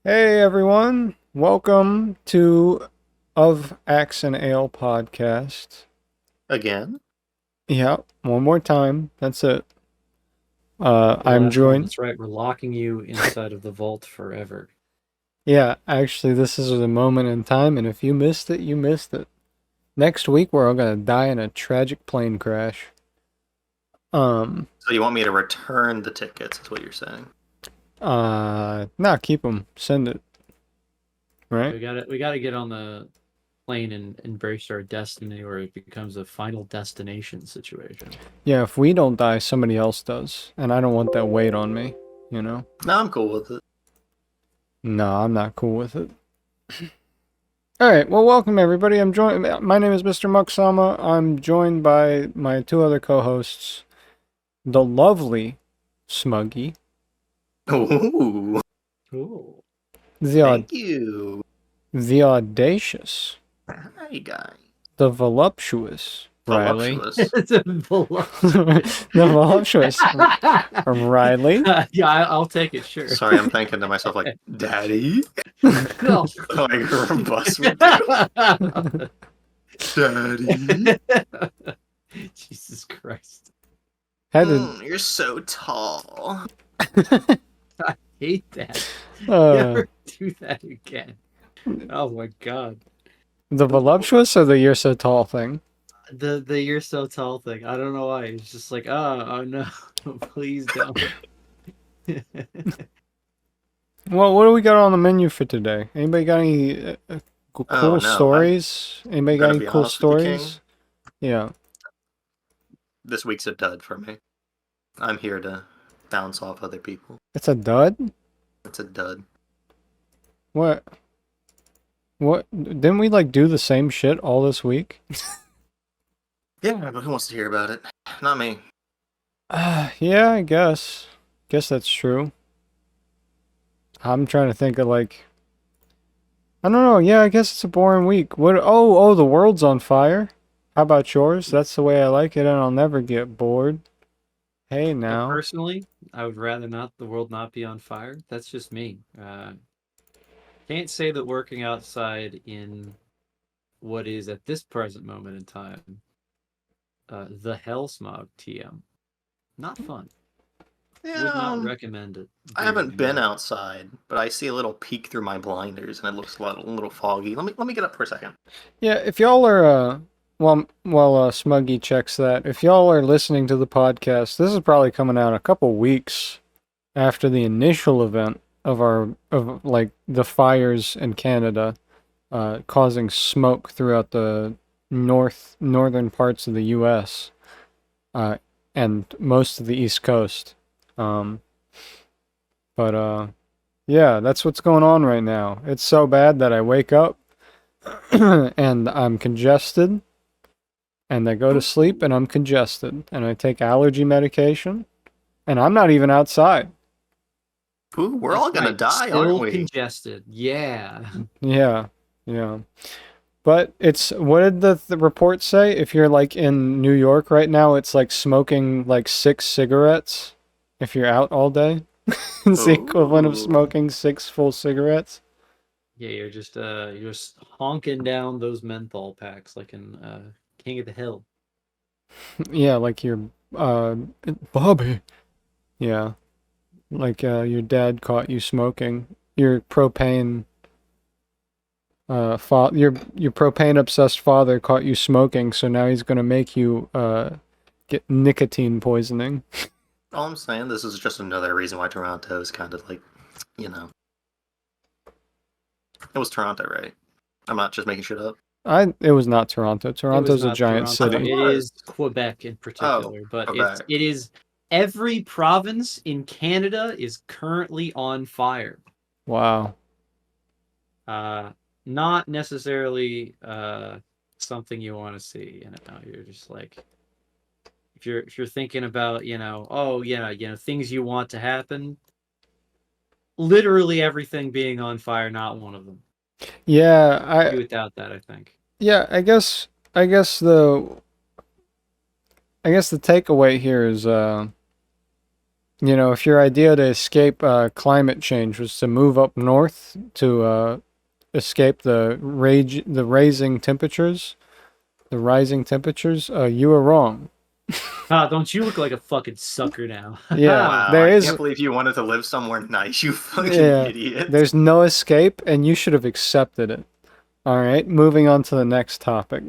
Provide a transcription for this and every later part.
Hey everyone, welcome to OfAxe&Ale podcast. Again? Yeah, one more time. That's it. The I'm last one. joined. That's right. We're locking you inside of the vault forever. Yeah, actually, this is a moment in time, and if you missed it, you missed it. Next week, we're all gonna die in a tragic plane crash. So you want me to return the tickets, is what you're saying? Nah, keep them. Send it. Right? We gotta get on the plane and embrace our destiny, or it becomes a final destination situation. Yeah, if we don't die, somebody else does, and I don't want that weight on me. You know? No, I'm cool with it. No, I'm not cool with it. All right, well, welcome everybody. My name is Mr. Muksama. I'm joined by my two other co-hosts, the lovely Smuggy, Ooh, Ooh. the thank you. the audacious, Hi, guys. the voluptuous Riley, Voluptuous. It's a voluptuous. the voluptuous Riley. Yeah, I'll take it. Sure. Sorry, I'm thinking to myself, like, Daddy? No. Like, robust me. Daddy? Jesus Christ! You're so tall. I hate that. uh, Never do that again. Oh my God. the voluptuous or the you're so tall thing. The you're so tall thing. I don't know why. It's just like, oh no, please don't. Well, what do we got on the menu for today? Anybody got any cool no, stories? Anybody got gonna any be cool honest with you, King. stories? Yeah. This week's a dud for me. I'm here to bounce off other people. It's a dud? It's a dud. What? What? Didn't we like do the same shit all this week? Yeah, but who wants to hear about it? Not me. Yeah, I guess. Guess that's true. I'm trying to think of like. I don't know. Yeah, I guess it's a boring week. What? Oh, the world's on fire. How about yours? That's the way I like it, and I'll never get bored. Hey now. Personally, I would rather not the world not be on fire. That's just me. Can't say that working outside in what is at this present moment in time, the hell smog TM, not fun. Would not recommend it. I haven't been outside, but I see a little peek through my blinders, and it looks a little foggy. Let me get up for a second. Yeah, if y'all are while Smuggy checks that, if y'all are listening to the podcast, this is probably coming out a couple weeks after the initial event of like the fires in Canada, causing smoke throughout the northern parts of the U.S. And most of the East Coast. But yeah, that's what's going on right now. It's so bad that I wake up and I'm congested, and I go to sleep and I'm congested, and I take allergy medication, and I'm not even outside. Ooh, we're all gonna die, Still aren't we? congested. Yeah. Yeah, yeah. But it's, what did the report say? If you're like in New York right now, it's like smoking like 6 cigarettes if you're out all day. It's the equivalent of Ooh. smoking 6 full cigarettes. Yeah, you're just honking down those menthol packs like in King of the Hill. Yeah, like your Bobby. Yeah. Like your dad caught you smoking. Your propane your propane obsessed father caught you smoking, so now he's gonna make you get nicotine poisoning. All I'm saying, this is just another reason why Toronto is kind of like, you know. It was Toronto, right? I'm not just making shit up. It was not Toronto. Toronto's a not giant Toronto. city. It is Quebec in particular, but Quebec. it is every province in Canada is currently on fire. Wow. Not necessarily something you want to see. You know, you're just like, if you're thinking about, things you want to happen, literally everything being on fire, not one of them. Yeah, Without that, I think. yeah, I guess the takeaway here is You know, if your idea to escape climate change was to move up north to escape the rising temperatures, you were wrong. Ah, don't you look like a fucking sucker now? Yeah, Wow, there I is. can't believe you wanted to live somewhere nice, you fucking Yeah, idiot. there's no escape, and you should have accepted it. All right, moving on to the next topic.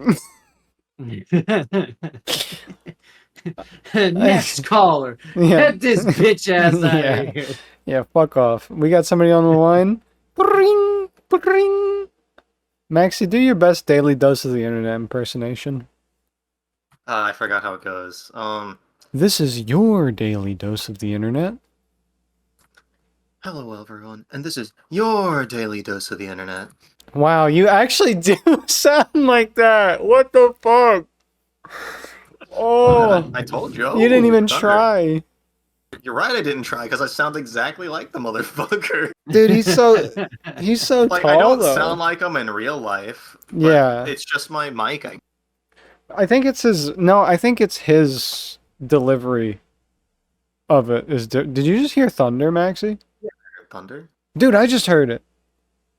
Next caller. Yeah, Get this bitch ass out of yeah, here. yeah. Fuck off. We got somebody on the line. Bring, bring. Maxie, do your best daily dose of the internet impersonation. I forgot how it goes. This is your daily dose of the internet. Hello everyone, and this is your daily dose of the internet. Wow, you actually do sound like that. What the fuck? Oh, I told you. you didn't even Thunder. try. You're right, I didn't try because I sound exactly like the motherfucker. Dude, he's so Like, tall I don't though. sound like him in real life. But Yeah. it's just my mic. I think it's his. No, I think it's his delivery of it. Did you just hear thunder, Maxie? Thunder. Dude, I just heard it.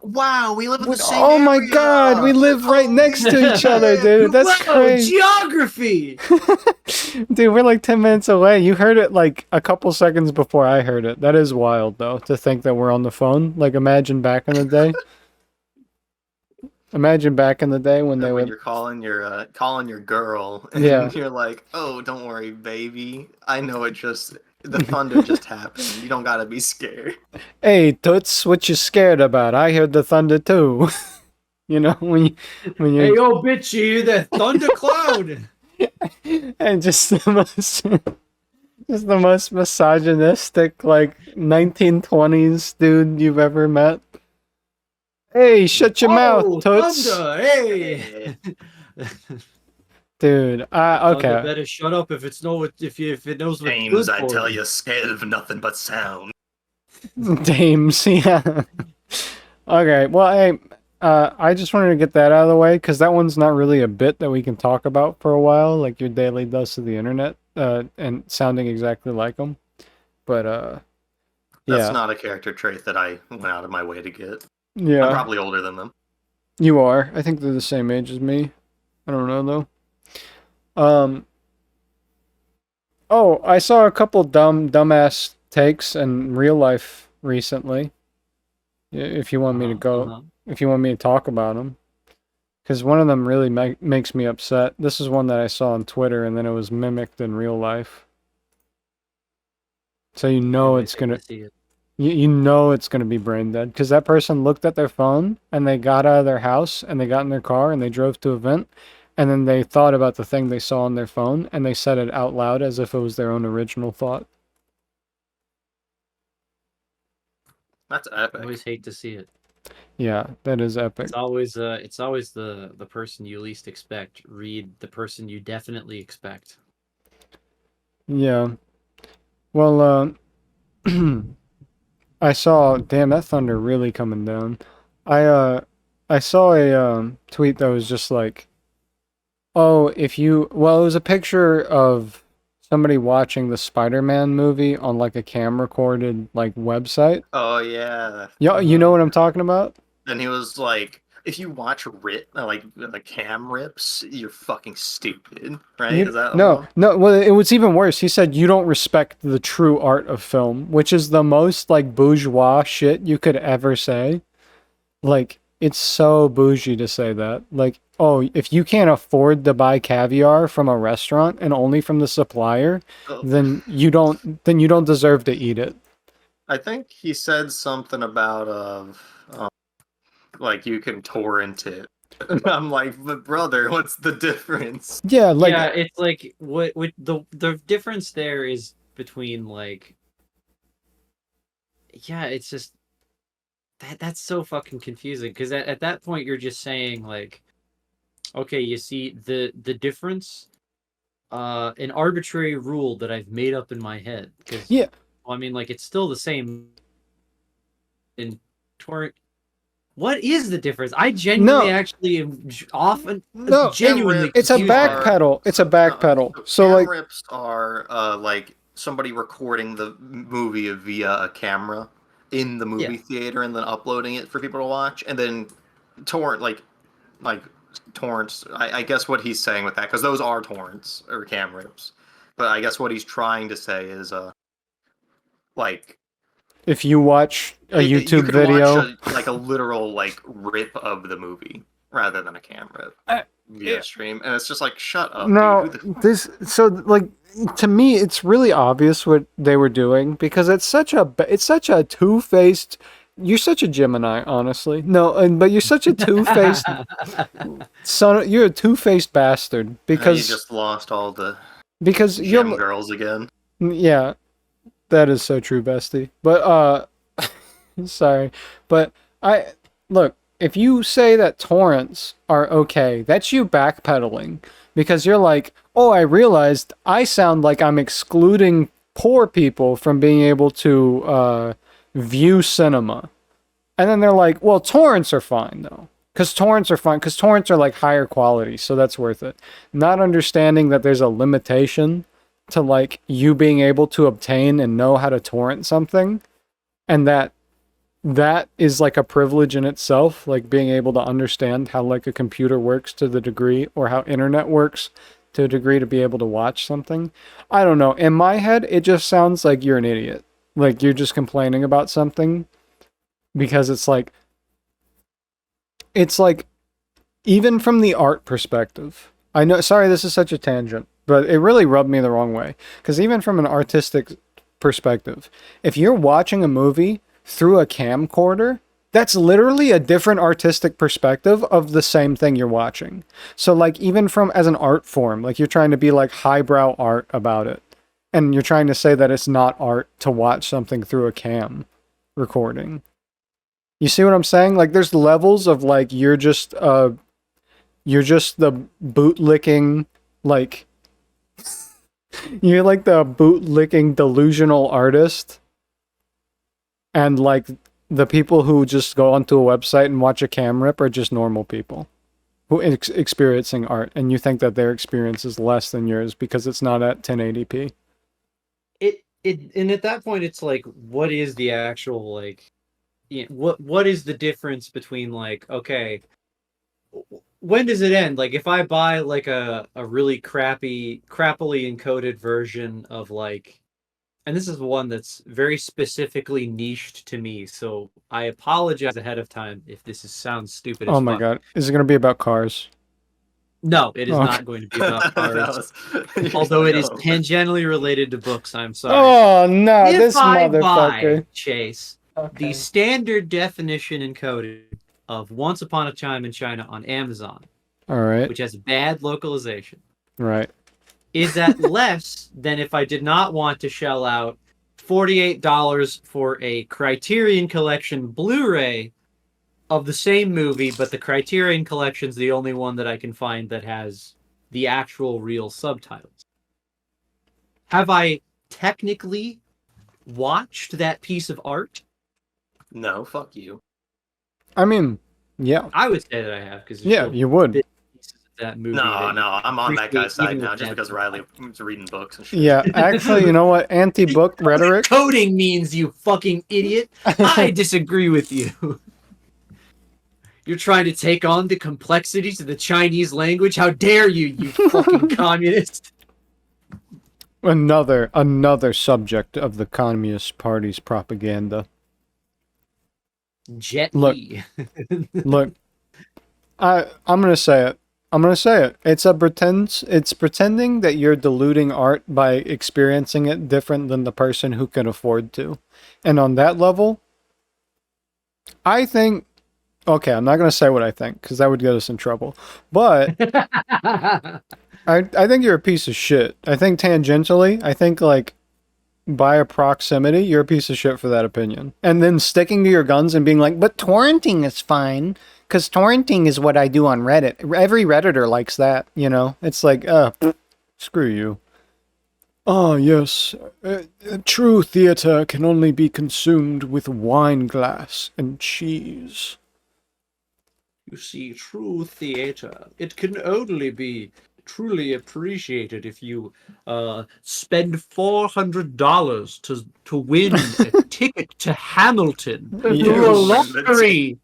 Wow, we live in the same Oh my area! god, we live right next to each other, dude. That's Whoa, crazy. geography! Dude, we're like 10 minutes away. You heard it like a couple seconds before I heard it. That is wild, though, to think that we're on the phone. Like, imagine back in the day. Imagine back in the day when they When would. you're calling your girl, and Yeah. you're like, "Oh, don't worry, baby. I know the thunder just happened. You don't gotta be scared." Hey, Toots, what you scared about? I heard the thunder too. You know, when you Hey, yo, bitch, you hear that thundercloud? and just the most misogynistic like 1920s dude you've ever met. Hey, shut your mouth, Toots. Thunder, hey! Dude, Thunder okay. better shut up if it knows what's James, good I for tell you, scared of nothing but sound. Dames, yeah. Okay, well, hey, I just wanted to get that out of the way because that one's not really a bit that we can talk about for a while, like your daily dose of the internet, and sounding exactly like them. But That's yeah, not a character trait that I went out of my way to get. I'm yeah, probably older than them. you are. I think they're the same age as me. I don't know though. Oh, I saw a couple dumbass takes in real life recently. If you want me to go, if you want me to talk about them, because one of them really makes me upset. This is one that I saw on Twitter, and then it was mimicked in real life. So you know it's gonna, you know it's gonna be brain dead, because that person looked at their phone and they got out of their house and they got in their car and they drove to an event, and then they thought about the thing they saw on their phone and they said it out loud as if it was their own original thought. That's epic. I always hate to see it. Yeah, that is epic. It's always the person you least expect. Read the person you definitely expect. Yeah. Well, I saw, damn, that thunder really coming down. I saw a tweet that was just like, oh, well, it was a picture of somebody watching the Spider-Man movie on like a cam recorded like website. Oh yeah. Yeah, you know what I'm talking about? And he was like, if you watch like the cam rips, you're fucking stupid, right? Is that No. Well, it was even worse. He said you don't respect the true art of film, which is the most like bourgeois shit you could ever say. Like, it's so bougie to say that. Like, oh, if you can't afford to buy caviar from a restaurant and only from the supplier, then you don't deserve to eat it. I think he said something about like you can torrent it. And I'm like, but brother, what's the difference? Yeah, like yeah, it's like what the difference there is between like, yeah, it's just that's so fucking confusing because at that point you're just saying like, okay, you see the difference, an arbitrary rule that I've made up in my head. Yeah. Well, I mean, like it's still the same in torrent. What is the difference? I genuinely actually am often genuinely. It's a backpedal. It's a backpedal. So cam like rips are like somebody recording the movie via a camera in the movie theater and then uploading it for people to watch, and then like torrents. I guess what he's saying with that, because those are torrents or cam rips, but I guess what he's trying to say is like If you watch a you YouTube can video, watch a literal like rip of the movie rather than a cam rip via stream, and it's just like, shut up, no, dude. to me, it's really obvious what they were doing because it's such a two-faced. You're such a Gemini, honestly. No, but you're such a two-faced son. You're a two-faced bastard because You just lost all the you're gem girls again. yeah, that is so true, bestie. But sorry, but look. If you say that torrents are okay, that's you backpedaling because you're like, oh, I realized I sound like I'm excluding poor people from being able to view cinema. And then they're like, well, torrents are fine though. Because torrents are fine. Because torrents are like higher quality, so that's worth it. Not understanding that there's a limitation to like you being able to obtain and know how to torrent something, and that is like a privilege in itself, like being able to understand how like a computer works to the degree, or how internet works to a degree to be able to watch something. I don't know. In my head, it just sounds like you're an idiot. Like you're just complaining about something because it's like even from the art perspective. I know, sorry, this is such a tangent, but it really rubbed me the wrong way because even from an artistic perspective, if you're watching a movie through a camcorder, that's literally a different artistic perspective of the same thing you're watching. So like even from as an art form, like you're trying to be like highbrow art about it, and you're trying to say that it's not art to watch something through a cam recording. You see what I'm saying? Like there's levels of like you're just the bootlicking, like you're like the bootlicking delusional artist. And like the people who just go onto a website and watch a cam rip are just normal people who experiencing art, and you think that their experience is less than yours because it's not at 1080p. And at that point, it's like, what is the actual like, what is the difference between like, okay, when does it end? Like if I buy like a really crappily encoded version of like. And this is one that's very specifically niched to me, so I apologize ahead of time if this sounds stupid as Oh my fuck. god. Is it going to be about cars? No, it is Okay. not going to be about cars. Although it is tangentially related to books, I'm sorry. Oh no, If this I motherfucker. buy, Chase, Okay. the standard definition encoded of Once Upon a Time in China on Amazon, All right. which has bad localization, Right. is at less than if I did not want to shell out $48 for a Criterion Collection Blu-ray of the same movie, but the Criterion Collection's the only one that I can find that has the actual real subtitles. Have I technically watched that piece of art? No, fuck you. I mean, yeah. I would say that I have, because Yeah, you would. That movie. No, that I'm on that guy's side even now with just that because Riley was reading books and shit. Yeah, actually, you know what? Anti-book rhetoric. Coding means, you fucking idiot. I disagree with you. You're trying to take on the complexities of the Chinese language? How dare you, you fucking communist? Another subject of the Communist Party's propaganda. Jet Look. Li. Look, I'm gonna say it. It's pretending that you're diluting art by experiencing it different than the person who can afford to. And on that level, I think, okay, I'm not going to say what I think because that would get us in trouble. But I think you're a piece of shit. I think tangentially, I think like by a proximity, you're a piece of shit for that opinion. And then sticking to your guns and being like, but torrenting is fine. Because torrenting is what I do on Reddit. Every Redditor likes that, you know? It's like, screw you. Oh, yes. True theater can only be consumed with wine glass and cheese. You see, true theater, it can only be truly appreciate it if you spend $400 to win a ticket to Hamilton through a lottery.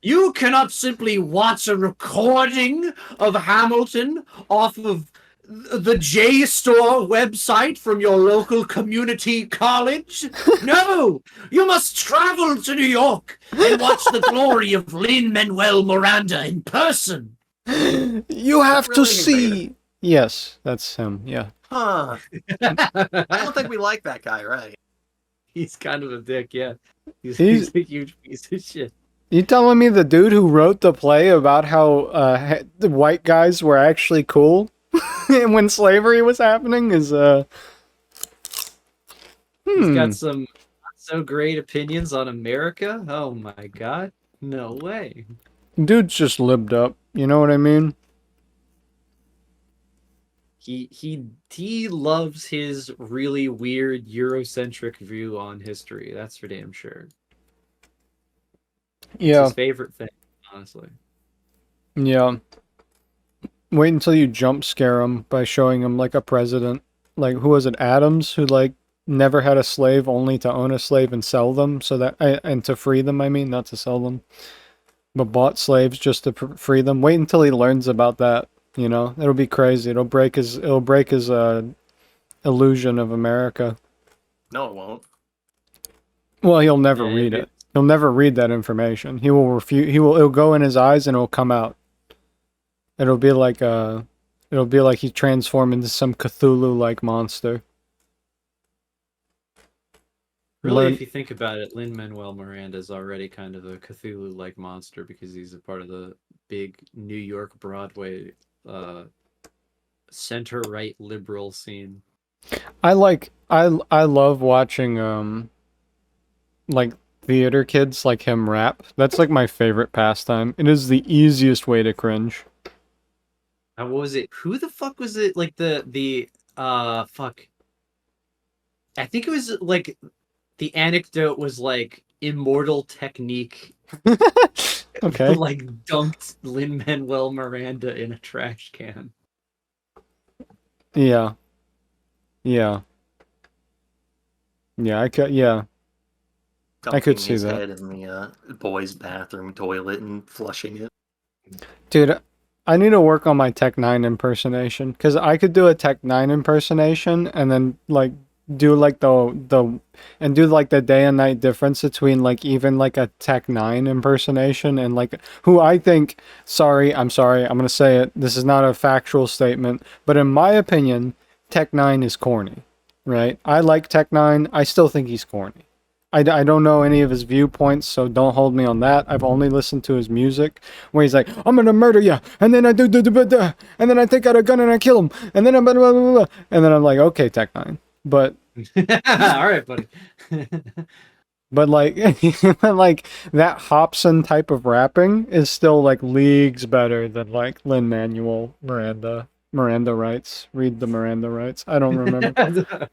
You cannot simply watch a recording of Hamilton off of the JSTOR website from your local community college. No, you must travel to New York and watch the glory of Lin Manuel Miranda in person. You have really to see. Yes, that's him. Yeah. Huh. I don't think we like that guy, right? He's kind of a dick, yeah. He's a huge piece of shit. You telling me the dude who wrote the play about how the white guys were actually cool when slavery was happening is He's got some not so great opinions on America? Oh my god. No way. Dude's just lived up. You know what I mean? He loves his really weird Eurocentric view on history. That's for damn sure. Yeah. It's his favorite thing, honestly. Yeah. Wait until you jump scare him by showing him like a president. Like, who was it? Adams, who like never had a slave, only to own a slave and sell them, so that and to free them. I mean, not to sell them, but bought slaves just to free them. Wait until he learns about that. You know, it'll be crazy. It'll break his illusion of America. No, it won't. Well, he'll never read it. He'll never read that information. He will refuse. It'll go in his eyes and it'll come out. It'll be like he's transformed into some Cthulhu-like monster. Really, if you think about it, Lin Manuel Miranda is already kind of a Cthulhu-like monster because he's a part of the big New York Broadway center-right liberal scene. I love watching like theater kids like him rap. That's like my favorite pastime. It is the easiest way to cringe. What was it? Who the fuck was it? Like the fuck. I think it was like the anecdote was like Immortal Technique. Okay. Like dunked Lin Manuel Miranda in a trash can. Yeah. Yeah. Yeah, I could. Yeah. I could see his that. head in the boys' bathroom toilet and flushing it. Dude, I need to work on my Tech 9 impersonation, because I could do a Tech 9 impersonation and then like do like the day and night difference between like even like a Tech 9 impersonation and like who I think, I'm gonna say it, this is not a factual statement, but in my opinion, Tech 9 is corny, right? I like Tech 9, I still think he's corny. I don't know any of his viewpoints, so don't hold me on that. I've only listened to his music, where he's like, I'm gonna murder you, and then I do, and then I take out a gun and I kill him, and then I'm blah, blah, blah, blah. And then I'm like, okay, Tech 9. But all right, buddy. but like that Hobson type of rapping is still like leagues better than like Lin Manuel Miranda Rights. Read the Miranda Rights. I don't remember.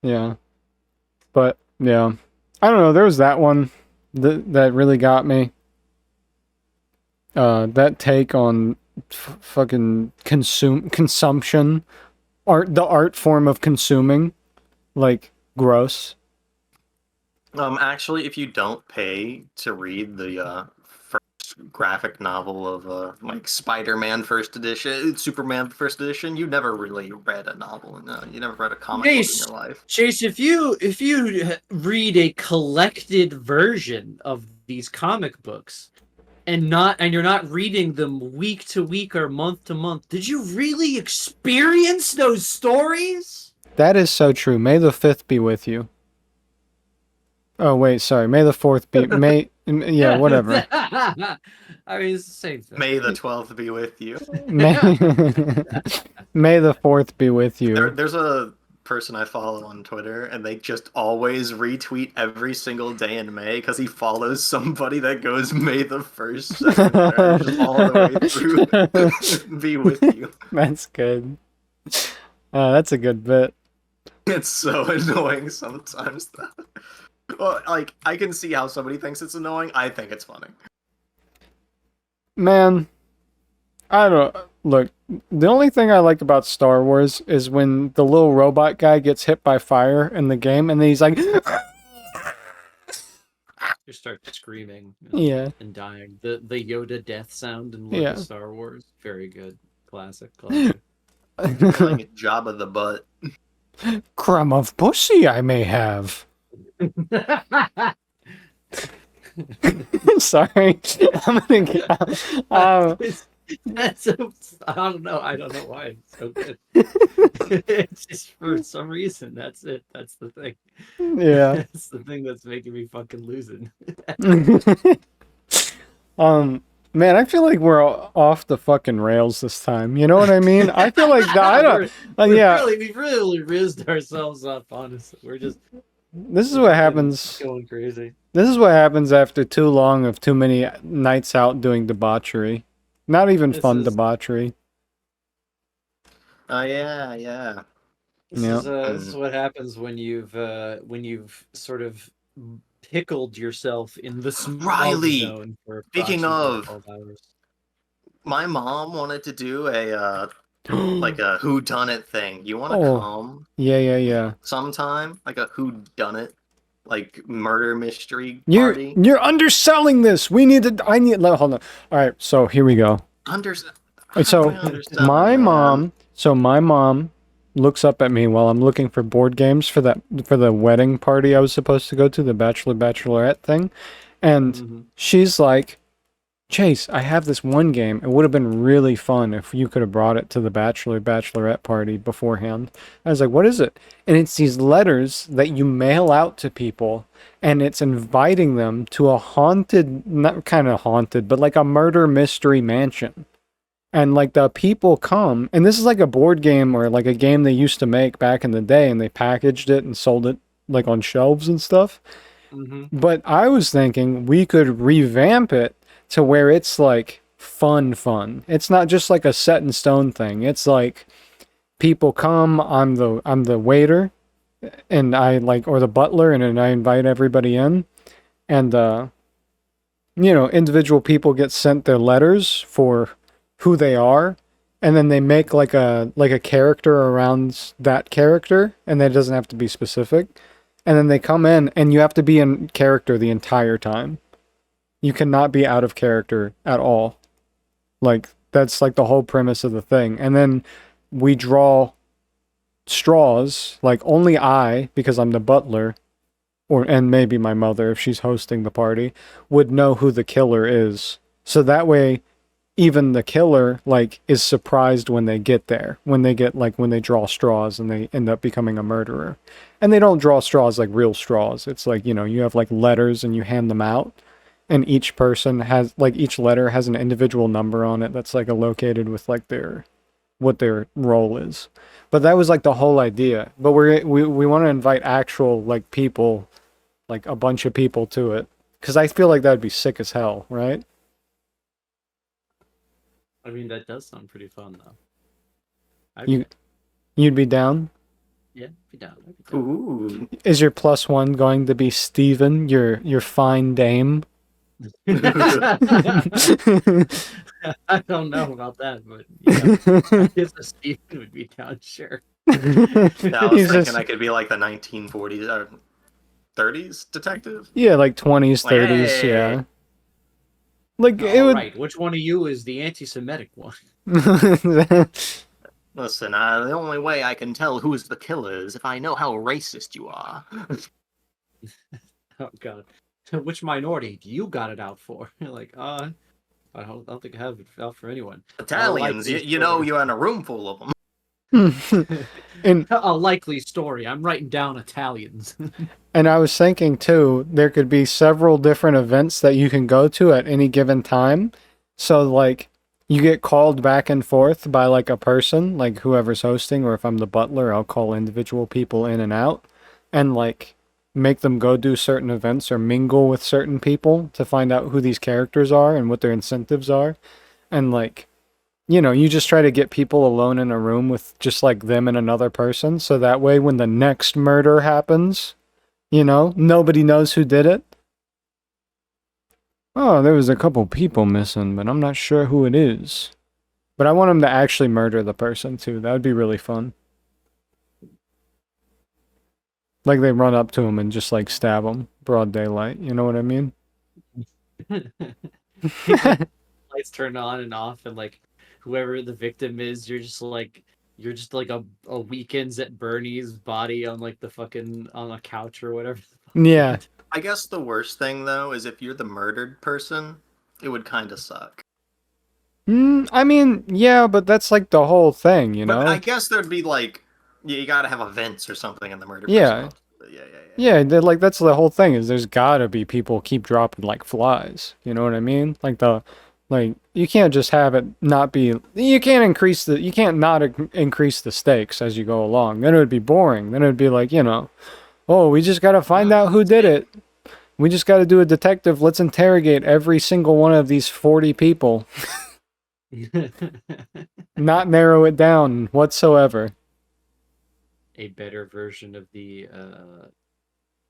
Yeah. But yeah, I don't know. There was that one that really got me. That take on fucking consumption, the art form of consuming, like gross. Actually, if you don't pay to read the first graphic novel of like Spider-Man first edition, Superman first edition, you never really read a novel, you never read a comic book in your life. Chase, if you read a collected version of these comic books and you're not reading them week to week or month to month, did you really experience those stories? That is so true. May the 5th be with you. Oh wait, sorry. May the 4th be yeah, whatever. I mean, it's the same thing. May the 12th be with you. May the 4th be with you. There's a person I follow on Twitter, and they just always retweet every single day in May because he follows somebody that goes May the 1st, just all the way through. Be with you. That's good. That's a good bit. It's so annoying sometimes. Well, like, I can see how somebody thinks it's annoying. I think it's funny. Man, I don't look. The only thing I like about Star Wars is when the little robot guy gets hit by fire in the game, and then he's like, You start screaming yeah, and dying. The Yoda death sound in yeah. Star Wars, very good, classic. Killing Jabba the Butt. Crumb of pussy I may have. Sorry, I'm gonna get. That's I don't know. I don't know why it's so good. It's just for some reason. That's it. That's the thing. Yeah. That's the thing that's making me fucking losing. Man, I feel like we're off the fucking rails this time. You know what I mean? I feel like I don't. Yeah. We've really rizzed ourselves up. Honestly, we're just. This is what happens. Going crazy. This is what happens after too long of too many nights out doing debauchery. Not even fun debauchery. Oh yeah. This is what happens when you've sort of pickled yourself in the smog zone for speaking of 12 hours. My mom wanted to do a like a whodunit thing. You want to come? Yeah. Sometime, like a whodunit, like murder mystery party. You're underselling this. Hold on. All right, so here we go. My mom looks up at me while I'm looking for board games for the wedding party I was supposed to go to, the bachelorette thing, and she's like, Chase, I have this one game. It would have been really fun if you could have brought it to the bachelorette party beforehand. I was like, what is it? And it's these letters that you mail out to people, and it's inviting them to a haunted, not kind of haunted, but like a murder mystery mansion. And like the people come, and this is like a board game or like a game they used to make back in the day, and they packaged it and sold it like on shelves and stuff. But I was thinking we could revamp it to where it's like fun. It's not just like a set in stone thing. It's like people come, I'm the waiter, and or the butler, and then I invite everybody in, and individual people get sent their letters for who they are, and then they make like a character around that character, and that doesn't have to be specific. And then they come in, and you have to be in character the entire time. You cannot be out of character at all. Like, that's like the whole premise of the thing. And then we draw straws, like only I, because I'm the butler, and maybe my mother, if she's hosting the party, would know who the killer is. So that way, even the killer, like, is surprised when they get there. When they draw straws and they end up becoming a murderer. And they don't draw straws like real straws. It's like, you have like letters and you hand them out. And each person has, like, each letter has an individual number on it that's like located with like what their role is. But that was like the whole idea. But we want to invite actual like people, like a bunch of people to it, because I feel like that'd be sick as hell, right? I mean, that does sound pretty fun though. You'd be down? Yeah, be down. Ooh. Is your +1 going to be Steven, your fine dame? I don't know about that, but I guess Steven would be down, sure. I was thinking I could be like the 1940s or 30s detective. Yeah, like 20s, 30s, hey. Yeah. Like it would. Right. Which one of you is the anti-Semitic one? Listen, the only way I can tell who's the killer is if I know how racist you are. Oh God. Which minority do you got it out for? You're like, I don't think I have it out for anyone. Italians, you know you're in a room full of them. And a likely story. I'm writing down Italians. And I was thinking too, there could be several different events that you can go to at any given time. So like you get called back and forth by like a person, like whoever's hosting, or if I'm the butler, I'll call individual people in and out and like make them go do certain events or mingle with certain people to find out who these characters are and what their incentives are. And like, you just try to get people alone in a room with just like them and another person. So that way when the next murder happens, nobody knows who did it. Oh, there was a couple people missing, but I'm not sure who it is. But I want him to actually murder the person too. That would be really fun. Like they run up to him and just like stab him, broad daylight. You know what I mean? Lights turn on and off, and like whoever the victim is, you're just like a weekends at Bernie's body on like the fucking on a couch or whatever. Yeah. I guess the worst thing though is if you're the murdered person, it would kind of suck. I mean, yeah, but that's like the whole thing, you know? But I guess there'd be like, you gotta have events or something in the murder Yeah. person. Yeah. Like that's the whole thing is there's gotta be people keep dropping like flies. You know what I mean? Like you can't just have it not be. You can't not increase the stakes as you go along. Then it would be boring. Then it would be like, oh, we just gotta find out who did it. We just gotta do a detective. Let's interrogate every single one of these 40 people. Not narrow it down whatsoever. A better version of the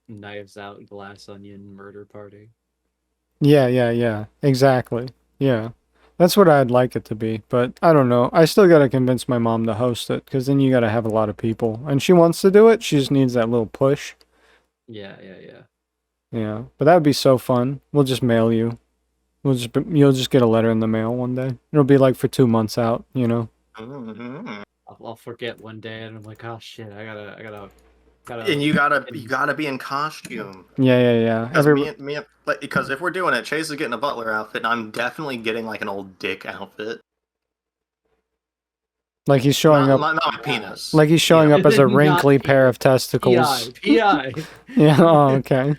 Knives Out Glass Onion murder party. Yeah, exactly. Yeah. That's what I'd like it to be, but I don't know. I still gotta convince my mom to host it, because then you gotta have a lot of people. And she wants to do it, she just needs that little push. Yeah. Yeah, but that would be so fun. We'll just mail you. You'll just get a letter in the mail one day. It'll be like for 2 months out, Mm-hmm. I'll forget one day, and I'm like, oh shit, I gotta. And you gotta be in costume. Yeah. Because if we're doing it, Chase is getting a butler outfit, and I'm definitely getting like an old dick outfit. Like he's showing up. Not my penis. Like he's showing up as a wrinkly pair of testicles. PI. Yeah. Oh, okay.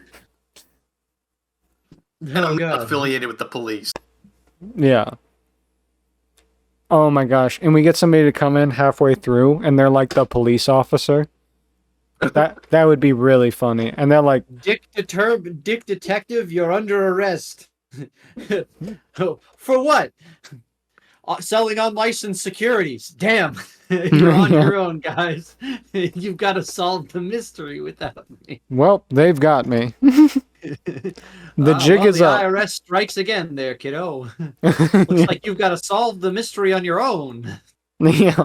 And I'm affiliated with the police. Yeah. Oh my gosh. And we get somebody to come in halfway through and they're like the police officer. That would be really funny. And they're like, Dick Detective, you're under arrest. For what? Selling unlicensed securities. Damn. You're on your own, guys. You've got to solve the mystery without me. Well, they've got me. The jig is up. The IRS strikes again there, kiddo. Looks like you've got to solve the mystery on your own. Yeah.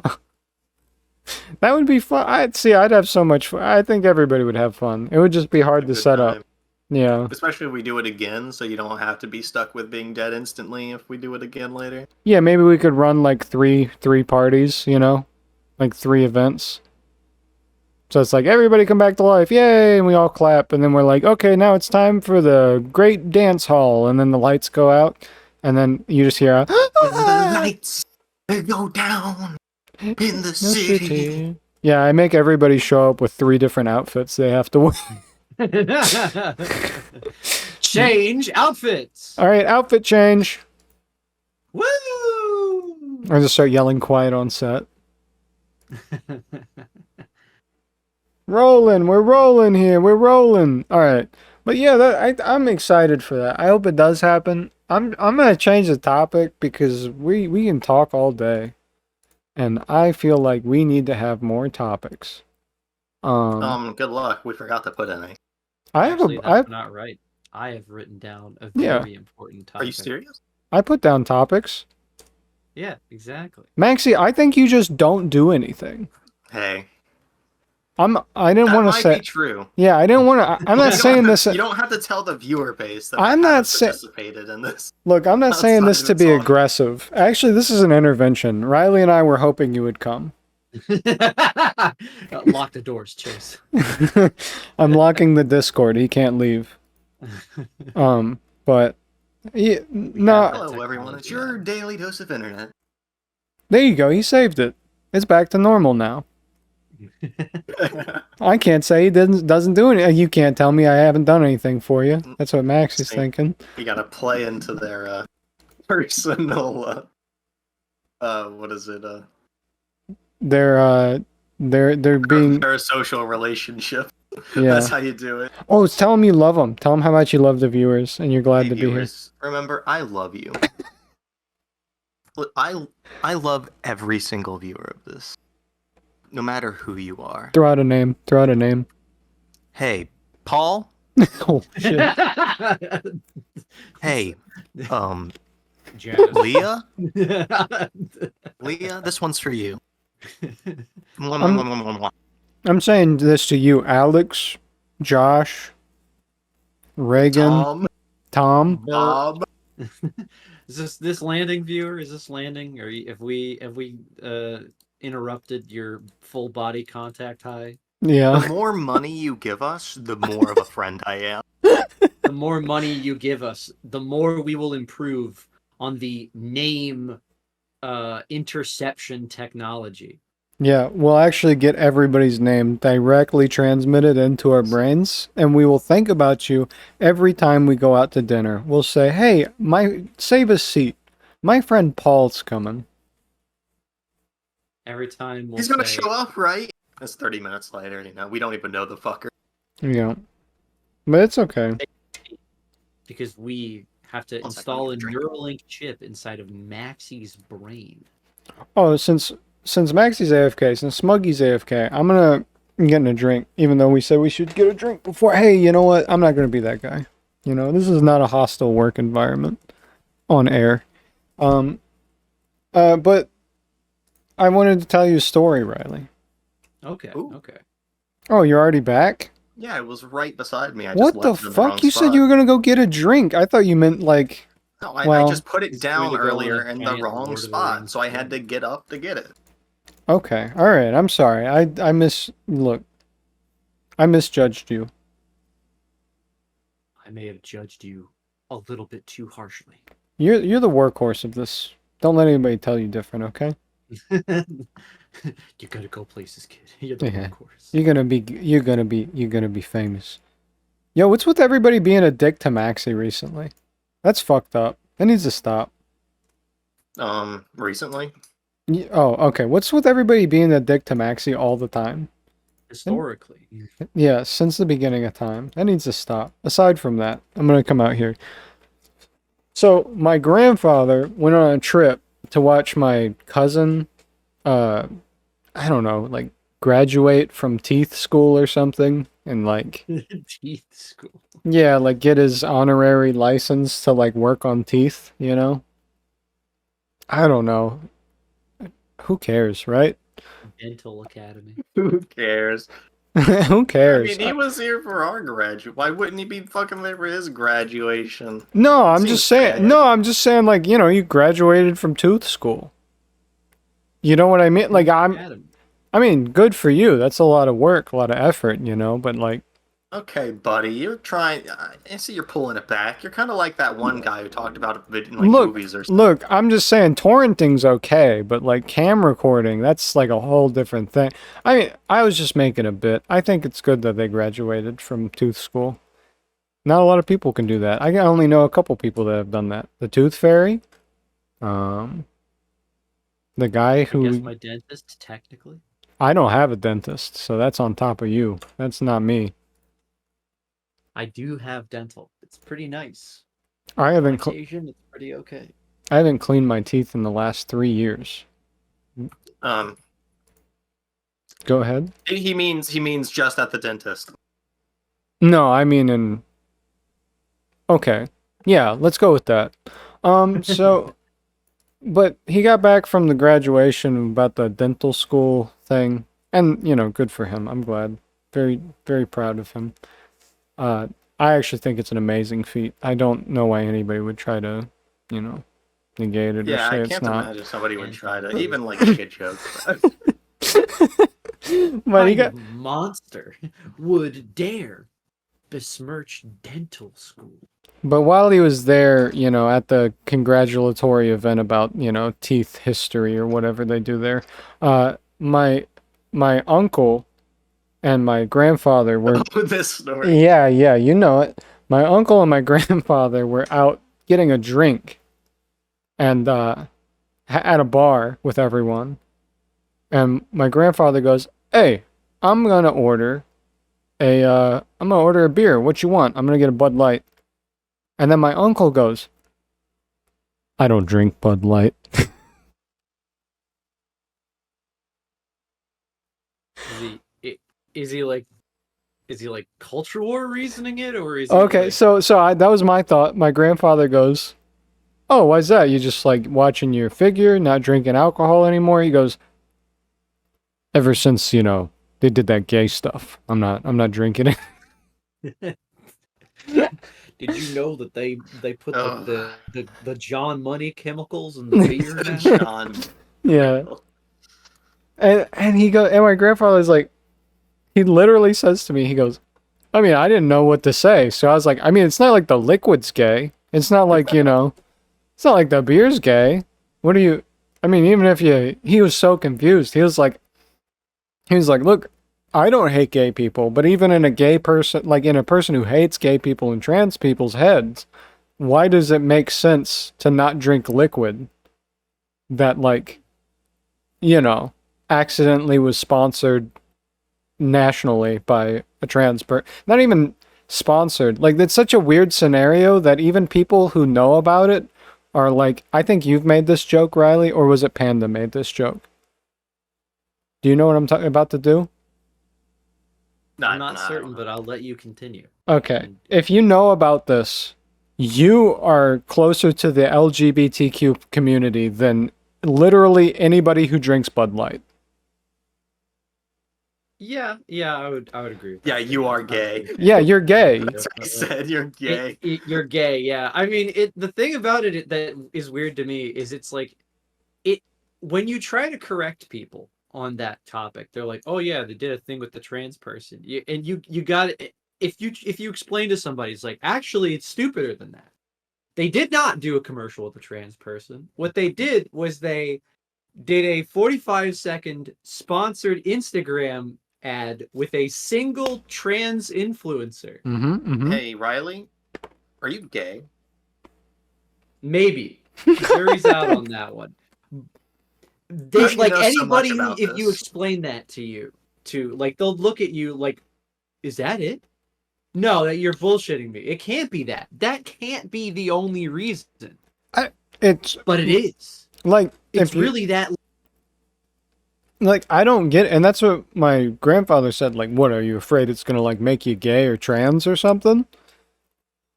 That would be fun. I'd have so much fun. I think everybody would have fun. It would just be hard to set up. Yeah. Especially if we do it again, so you don't have to be stuck with being dead instantly if we do it again later. Yeah, maybe we could run like three parties, like 3 events. So it's like, everybody come back to life, yay, and we all clap, and then we're like, okay, now it's time for the great dance hall, and then the lights go out, and then you just hear the lights go down in the city. Yeah, I make everybody show up with 3 different outfits they have to wear. Change outfits. All right, outfit change. Woo! I just start yelling quiet on set. Rolling, we're rolling here, we're rolling. All right, but yeah, I'm excited for that. I hope it does happen. I'm gonna change the topic because we can talk all day, and I feel like we need to have more topics. Good luck. We forgot to put any. That's not right. I have written down a very important topic. Are you serious? I put down topics. Yeah, exactly. Maxie, I think you just don't do anything. Hey. I didn't want to say. That might be true. Yeah, I didn't want to. I'm not saying this. You don't have to tell the viewer base that I'm not participated in this. Look, I'm not saying this to be aggressive. Actually, this is an intervention. Riley and I were hoping you would come. Lock the doors, Chase. I'm locking the Discord. He can't leave. But no. Hello, everyone. It's your daily dose of internet. There you go. He saved it. It's back to normal now. I can't say he doesn't do anything. You can't tell me I haven't done anything for you. That's what Max is thinking. You gotta play into their personal what is it? They're being their social relationship. Yeah. That's how you do it. Oh, tell them you love them. Tell them how much you love the viewers and you're glad to be here. Remember, I love you. I love every single viewer of this. No matter who you are. Throw out a name. Hey, Paul? Oh, shit. Hey, Janice. Leah? Leah, this one's for you. I'm saying this to you, Alex, Josh, Reagan, Tom. Bob. Is this landing, viewer? Is this landing? Or have we interrupted your full body contact high? Yeah. The more money you give us, the more of a friend I am. The more money you give us, the more we will improve on the name interception technology. Yeah, we'll actually get everybody's name directly transmitted into our brains, and we will think about you every time we go out to dinner. We'll say, "Hey, save a seat. My friend Paul's coming." Every time He's gonna show up, right? It's 30 minutes later, we don't even know the fucker. Yeah. But it's okay. Because we have to install a Neuralink chip inside of Maxie's brain. Oh, since Maxie's AFK, since Smuggy's AFK, I'm gonna get a drink, even though we said we should get a drink before. Hey, you know what? I'm not gonna be that guy. This is not a hostile work environment on air. But I wanted to tell you a story, Riley. Okay. Ooh. Okay. Oh, you're already back? Yeah, it was right beside me. What the fuck? You said you were gonna go get a drink. I thought you meant like. No, I well, just put it down earlier in the giant wrong Lord of the spot, Rings so I had to get up to get it. Okay, all right. I'm sorry. I misjudged you. I may have judged you a little bit too harshly. You're the workhorse of this. Don't let anybody tell you different, okay? You gotta go places, kid. You're the workhorse. You're gonna be famous. Yo, what's with everybody being a dick to Maxie recently? That's fucked up. That needs to stop. Recently? Oh, okay. What's with everybody being a dick to Maxie all the time? Historically. Yeah, since the beginning of time. That needs to stop. Aside from that, I'm gonna come out here. So, my grandfather went on a trip to watch my cousin, I don't know, like, graduate from teeth school or something, and, like... Teeth school. Yeah, like, get his honorary license to, like, work on teeth, I don't know. Who cares, right? Dental Academy. Who cares? Who cares? I mean, he was here for our graduate. Why wouldn't he be fucking there for his graduation? No, I'm just saying, like, you graduated from tooth school. You know what I mean? Like, I mean, good for you. That's a lot of work, a lot of effort, but, like... Okay, buddy, you're trying... I see you're pulling it back. You're kind of like that one guy who talked about it in, like, movies or something. Look, I'm just saying, torrenting's okay, but, like, cam recording, that's, like, a whole different thing. I mean, I was just making a bit. I think it's good that they graduated from tooth school. Not a lot of people can do that. I only know a couple people that have done that. The Tooth Fairy. The guy who... I guess my dentist, technically. I don't have a dentist, so that's on top of you. That's not me. I do have dental. It's pretty nice. I haven't it's pretty okay. I haven't cleaned my teeth in the last 3 years. Go ahead. He means just at the dentist. No, I mean in... Okay. Yeah, let's go with that. So... But he got back from the graduation about the dental school thing. And, good for him. I'm glad. Very, very proud of him. I actually think it's an amazing feat. I don't know why anybody would try to, negate it or say it's not. Yeah, I can't imagine somebody would try to even, like, make a joke. But monster would dare besmirch dental school. But while he was there, at the congratulatory event about, teeth history or whatever they do there, my uncle and my grandfather were... Oh, this story. Yeah, you know it. My uncle and my grandfather were out getting a drink and at a bar with everyone. And my grandfather goes, "Hey, I'm gonna order a beer. What you want? I'm gonna get a Bud Light." And then my uncle goes, "I don't drink Bud Light." Is he like culture war reasoning it, or is okay? That was my thought. My grandfather goes, "Oh, why's that? You just like watching your figure, not drinking alcohol anymore?" He goes, "Ever since, they did that gay stuff, I'm not drinking it." Did you know that they put Ugh. the John Money chemicals in the beer now? John. Yeah. And my grandfather's like, he literally says to me, he goes, I mean, I didn't know what to say. So I was like, I mean, it's not like the liquid's gay. It's not like, it's not like the beer's gay. What do you, I mean, even if he was so confused. He was like, look, I don't hate gay people, but even in a gay person, like in a person who hates gay people and trans people's heads, why does it make sense to not drink liquid that, like, accidentally was sponsored nationally by a trans person? Not even sponsored. Like, it's such a weird scenario that even people who know about it are like, I think you've made this joke, Riley, or was it Panda made this joke? Do you know what I'm about to do? I'm not certain, but I'll let you continue. Okay. If you know about this, you are closer to the LGBTQ community than literally anybody who drinks Bud Light. Yeah, I would agree with that. Yeah, you are gay. Yeah, you're gay. That's what I said. You're gay. You're gay. Yeah. I mean, the thing about it that is weird to me is it's like when you try to correct people on that topic, they're like, "Oh yeah, they did a thing with the trans person," and you got it. If you explain to somebody, it's like, actually, it's stupider than that. They did not do a commercial with a trans person. What they did was they did a 45-second sponsored Instagram ad with a single trans influencer. Hey, Riley, are you gay? Maybe. The jury's out on that one. They, like, anybody who, if you explain that to like, they'll look at you like, is that it? No, that you're bullshitting me. It can't be that. That can't be the only reason. But it is. Like, it's really that. Like, I don't get it. And that's what my grandfather said. Like, what, are you afraid it's gonna, like, make you gay or trans or something?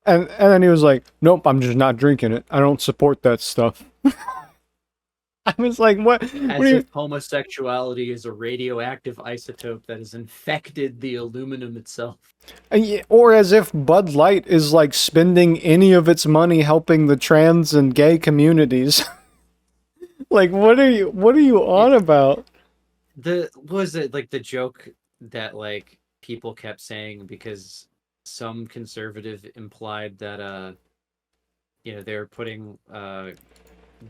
And then he was like, nope, I'm just not drinking it. I don't support that stuff. I was like, what? As if homosexuality is a radioactive isotope that has infected the aluminum itself. Or as if Bud Light is, like, spending any of its money helping the trans and gay communities. Like, what are you on about? Was it like the joke that, like, people kept saying because some conservative implied that they were putting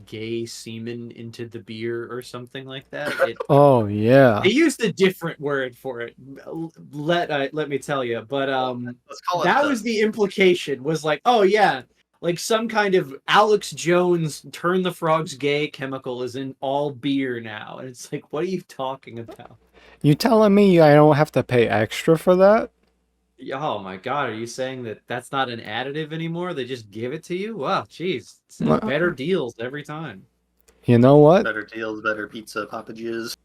gay semen into the beer or something like that. Oh yeah. They used a different word for it. Let me tell you, but that was the implication. Was like, oh yeah, like some kind of Alex Jones turn the frogs gay chemical is in all beer now, and it's like, what are you talking about? You telling me I don't have to pay extra for that? Oh my god, are you saying that that's not an additive anymore? They just give it to you? Wow, jeez. Better deals every time. You know what? Better deals, better pizza, Papa Jizz.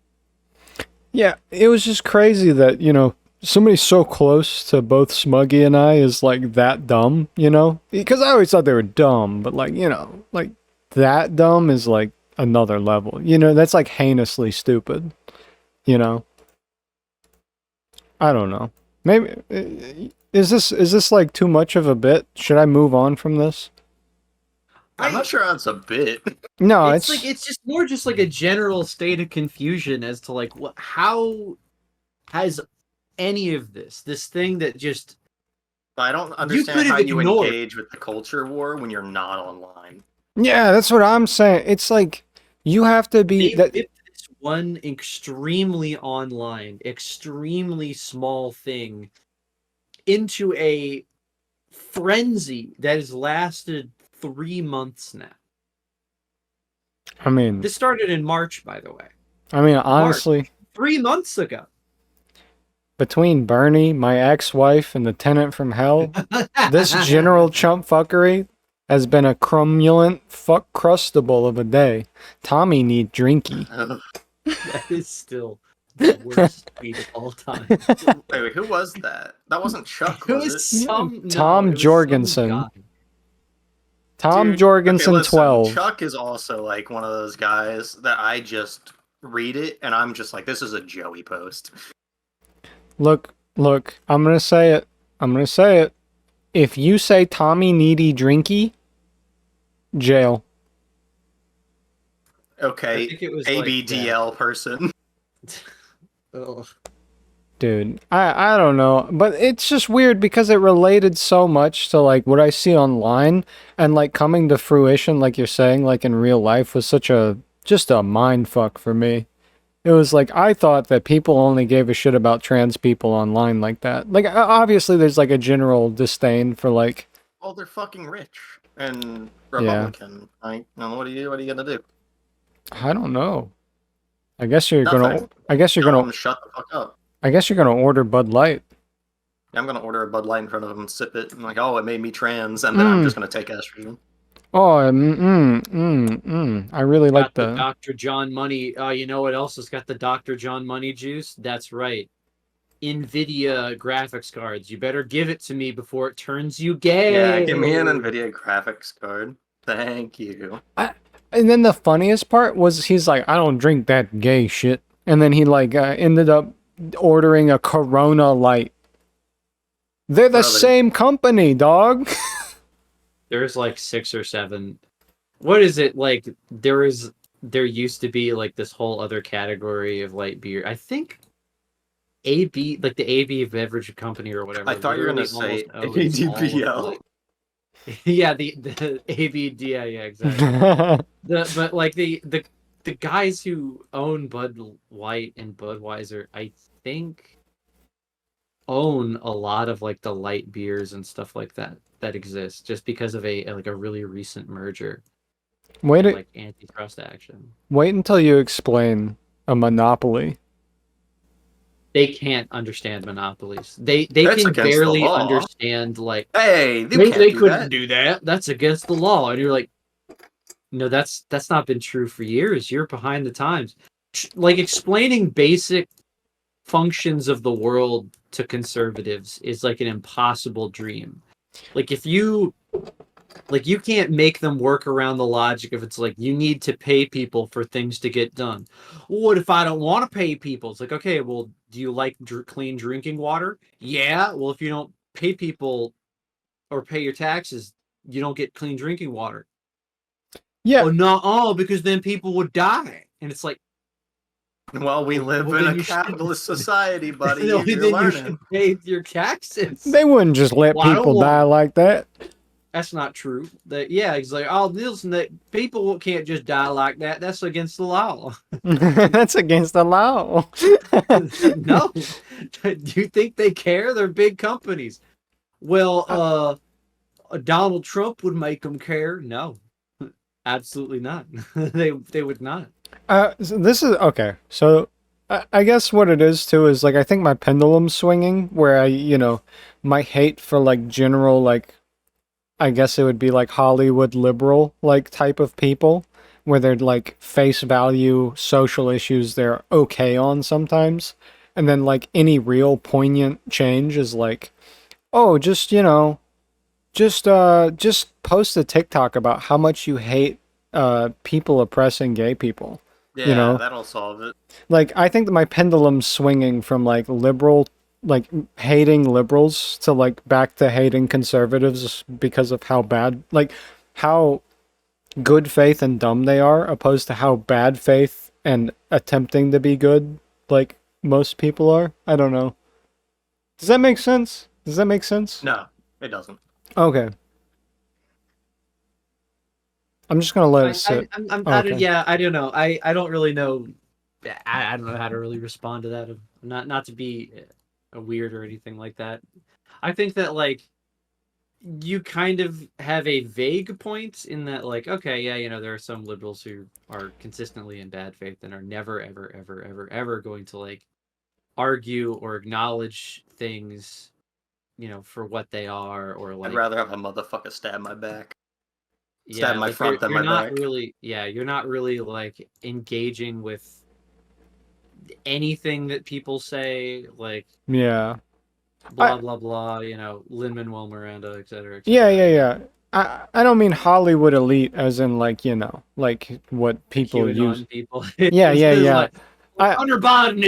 Yeah, it was just crazy that, somebody so close to both Smuggy and I is, like, that dumb, Because I always thought they were dumb, but, like, like, that dumb is, like, another level. That's, like, heinously stupid, I don't know. Maybe is this like too much of a bit? Should I move on from this? I'm not sure that's a bit. No, it's like it's just more just like a general state of confusion as to like how has any of this thing that just I don't understand how you engage with the culture war when you're not online. Yeah, that's what I'm saying. It's like you have to be one extremely online, extremely small thing into a frenzy that has lasted 3 months now. I mean, this started in March, by the way. I mean, honestly, March, 3 months ago. Between Bernie, my ex-wife, and the tenant from hell, this general chump fuckery has been a crumulent fuck crustable of a day. Tommy need drinky. That is still the worst tweet of all time. Wait, who was that? That wasn't Chuck, was it? Tom Jorgensen. Tom Dude, Jorgensen listen, 12. Chuck is also like one of those guys that I just read it and I'm just like, this is a Joey post. Look, I'm gonna say it. If you say Tommy Needy Drinky, jail. I Okay, think it was ABDL person. Ugh. Dude, I don't know, but it's just weird because it related so much to like what I see online, and like coming to fruition, like you're saying, like in real life was such a just a mind fuck for me. It was like I thought that people only gave a shit about trans people online like that. Like obviously there's like a general disdain for like Well, they're fucking rich and yeah, Republican. What are you gonna do? I don't know. I guess you're Nothing. gonna I guess you're Tell gonna them shut the fuck up. I guess you're gonna order Bud Light. I'm gonna order a Bud Light in front of them and sip it. I'm like, oh, it made me trans, and then I'm just gonna take estrogen. Oh, I really like Got the the Dr. John Money. You know what else has got the Dr. John Money juice? That's right. NVIDIA graphics cards. You better give it to me before it turns you gay. Yeah, give me an NVIDIA graphics card. Thank you. And then the funniest part was he's like, I don't drink that gay shit. And then he like ended up ordering a Corona Light. They're the Brother. same company, dog. There's like 6 or 7. What is it like? There used to be like this whole other category of light beer. I think AB, like the AB beverage company or whatever. I thought you were gonna say ADBL. Yeah, the ABD, yeah, exactly. But like the guys who own Bud Light and Budweiser, I think, own a lot of like the light beers and stuff like that exist just because of a really recent merger and like antitrust action. Wait until you explain a monopoly. They can't understand monopolies. They That's can against the barely law. understand like Hey, they couldn't do that. That's against the law. And you're like, no, that's not been true for years. You're behind the times. Like explaining basic functions of the world to conservatives is like an impossible dream. Like if you can't make them work around the logic if it's like you need to pay people for things to get done. What if I don't want to pay people? It's like, okay, well, do you like clean drinking water? Yeah. Well, if you don't pay people or pay your taxes, you don't get clean drinking water. Yeah. Oh, no, because then people would die. And it's like, well, we live in a capitalist society, buddy. Then You're you learning. should pay your taxes. They wouldn't just let people die like that. That's not true. He's like, oh, listen, that people can't just die like that. That's against the law. That's against the law. No. Do you think they care? They're big companies. Well, Donald Trump would make them care. No, absolutely not. They would not. So this is okay. So I guess what it is too is like I think my pendulum's swinging where my hate for like general like I guess it would be like Hollywood liberal like type of people where they're like face value social issues they're okay on sometimes, and then like any real poignant change is like, oh, just just post a TikTok about how much you hate people oppressing gay people. Yeah, that'll solve it. Like, I think that my pendulum's swinging from, like, liberal, like, hating liberals to, like, back to hating conservatives because of how bad, like, how good faith and dumb they are, opposed to how bad faith and attempting to be good, like, most people are. I don't know. Does that make sense? No, it doesn't. Okay. I'm just gonna let it sit. I don't know. I don't really know. I don't know how to really respond to that. Not to be a weird or anything like that. I think that like you kind of have a vague point in that like, okay, yeah, there are some liberals who are consistently in bad faith and are never ever ever ever ever going to like argue or acknowledge things, for what they are, or like I'd rather have a motherfucker stab my back. Yeah, my like front than you're my not back. really, you're not really like engaging with anything that people say, like Yeah. blah blah blah, Lin Manuel Miranda, etc. Yeah. I don't mean Hollywood elite as in like, you know, like what people use. QAnon people. Yeah, yeah, It's yeah. like I Hunter Biden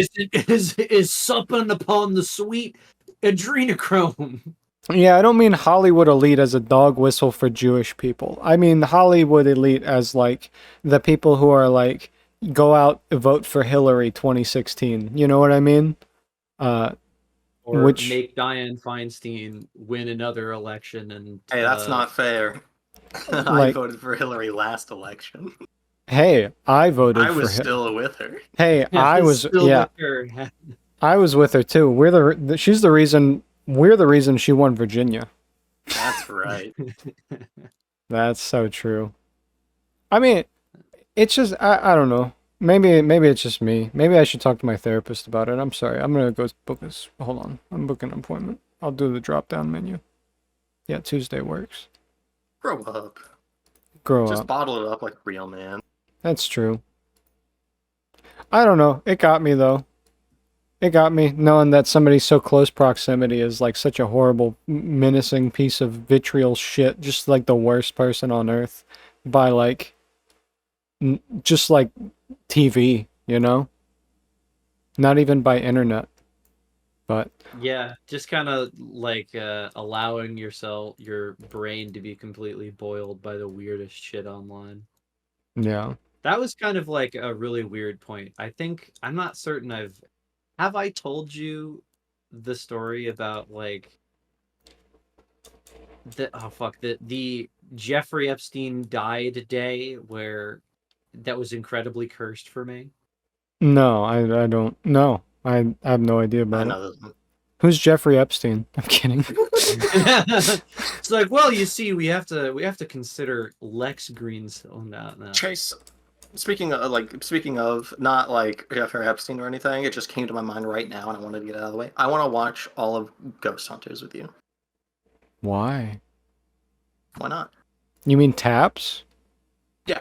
is supping upon the sweet adrenochrome. Yeah, I don't mean Hollywood elite as a dog whistle for Jewish people. I mean Hollywood elite as like the people who are like go out vote for Hillary 2016. You know what I mean? Uh Or which make Dianne Feinstein win another election and Hey, that's not fair. I like voted for Hillary last election. hey, I voted I for was him. still with her. Hey, I was still yeah, with her. I was with her too. She's the reason we're the reason she won Virginia. That's right. That's so true. I mean, it's just I don't know. Maybe it's just me. Maybe I should talk to my therapist about it. I'm sorry. I'm gonna go book this. Hold on. I'm booking an appointment. I'll do the drop down menu. Yeah, Tuesday works. Grow up. Grow Just up. bottle it up like a real man. That's true. I don't know. It got me though. It got me knowing that somebody so close proximity is like such a horrible, menacing piece of vitriol shit. Just like the worst person on earth by like, just like TV, you know? Not even by internet. But Yeah, just kind of like allowing your brain to be completely boiled by the weirdest shit online. yeah. That was kind of like a really weird point. I think I'm not certain have I told you the story about like the Jeffrey Epstein died day where that was incredibly cursed for me. No, I don't. No, I have no idea I about it. know this. Who's Jeffrey Epstein? I'm kidding. It's like, well, you see, we have to consider Lex Green's. Oh no. Chase. Speaking of not like Jeffrey Epstein or anything, it just came to my mind right now, and I wanted to get it out of the way. I want to watch all of Ghost Hunters with you. Why? Why not? You mean Taps? Yeah.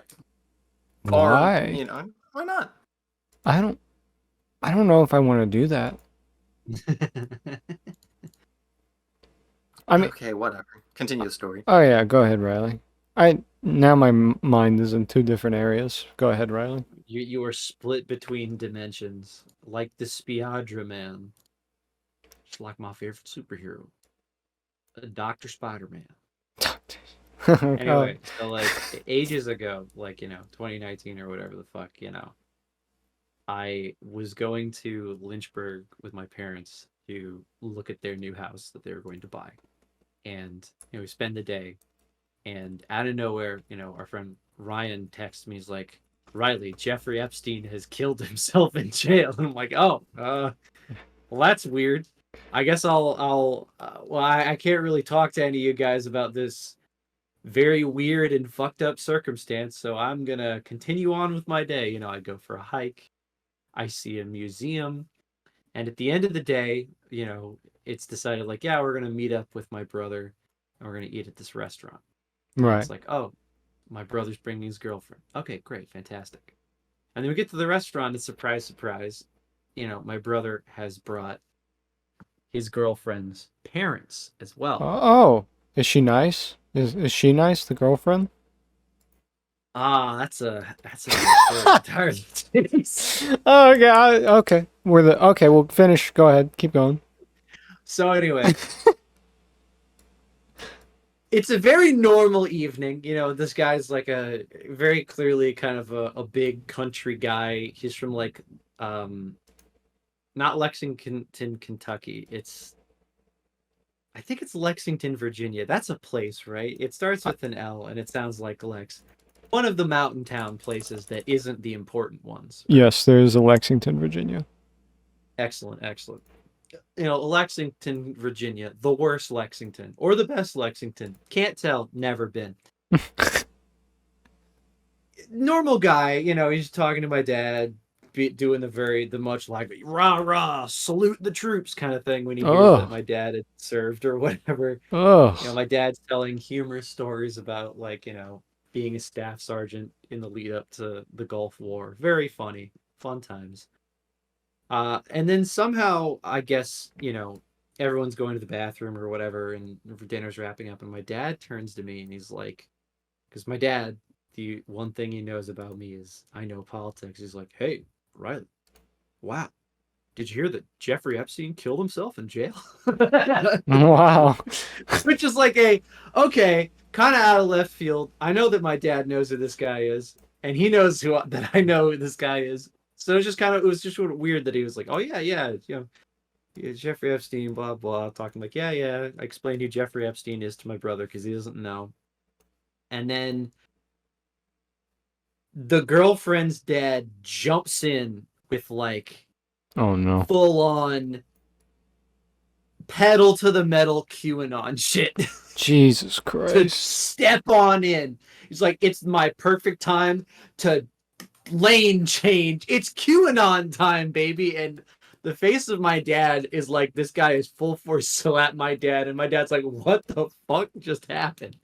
Why? Or, you know, why not? I don't. I don't know if I want to do that. I mean, Okay, whatever. Continue the story. oh yeah, go ahead, Riley. Now my mind is in two different areas. Go ahead, Riley. You are split between dimensions, like the Spiadra man. It's like my favorite superhero, Doctor Spider-Man. Anyway, so like ages ago, like 2019 or whatever the fuck, I was going to Lynchburg with my parents to look at their new house that they were going to buy, and we spend the day. And out of nowhere, our friend Ryan texts me. He's like, "Riley, Jeffrey Epstein has killed himself in jail." And I'm like, "Oh, well, that's weird. I guess well, I can't really talk to any of you guys about this very weird and fucked up circumstance. So I'm gonna continue on with my day. I go for a hike. I see a museum, and at the end of the day, it's decided like, yeah, we're gonna meet up with my brother, and we're gonna eat at this restaurant." Right. It's like, oh, my brother's bringing his girlfriend. Okay, great, fantastic. And then we get to the restaurant, and surprise, surprise, my brother has brought his girlfriend's parents as well. Oh, is she nice? Is she nice, the girlfriend? That's a story entirely. Oh, okay. Okay. Okay. We'll finish. Go ahead. Keep going. So anyway, it's a very normal evening. This guy's like a very clearly kind of a big country guy. He's from like not Lexington, Kentucky. I think it's Lexington, Virginia. That's a place, right? It starts with an L and it sounds like Lex. One of the mountain town places that isn't the important ones. Right? Yes, there is a Lexington, Virginia. Excellent. Lexington, Virginia, the worst Lexington or the best Lexington. Can't tell, never been. Normal guy, he's talking to my dad, doing the much like rah rah salute the troops kind of thing when he hears that my dad had served or whatever. Oh. My dad's telling humorous stories about like being a staff sergeant in the lead up to the Gulf War. Very funny, fun times. And then somehow I guess everyone's going to the bathroom or whatever, and dinner's wrapping up, and my dad turns to me and he's like, because my dad, the one thing he knows about me is I know politics. He's like, "Hey, Riley, wow, did you hear that Jeffrey Epstein killed himself in jail?" Wow. Which is like okay, kind of out of left field. I know that my dad knows who this guy is, and he knows that I know who this guy is. So it was just it was just sort of weird that he was like, "Oh yeah, yeah, yeah, Jeffrey Epstein, blah blah," talking like, "Yeah, yeah." I explained who Jeffrey Epstein is to my brother because he doesn't know, and then the girlfriend's dad jumps in with like Oh no. full on pedal to the metal QAnon shit. Jesus To Christ. step on in. He's like, "It's my perfect time to lane change. It's QAnon time, baby." And the face of my dad is like, this guy is full force slap my dad. And my dad's like, "What the fuck just happened?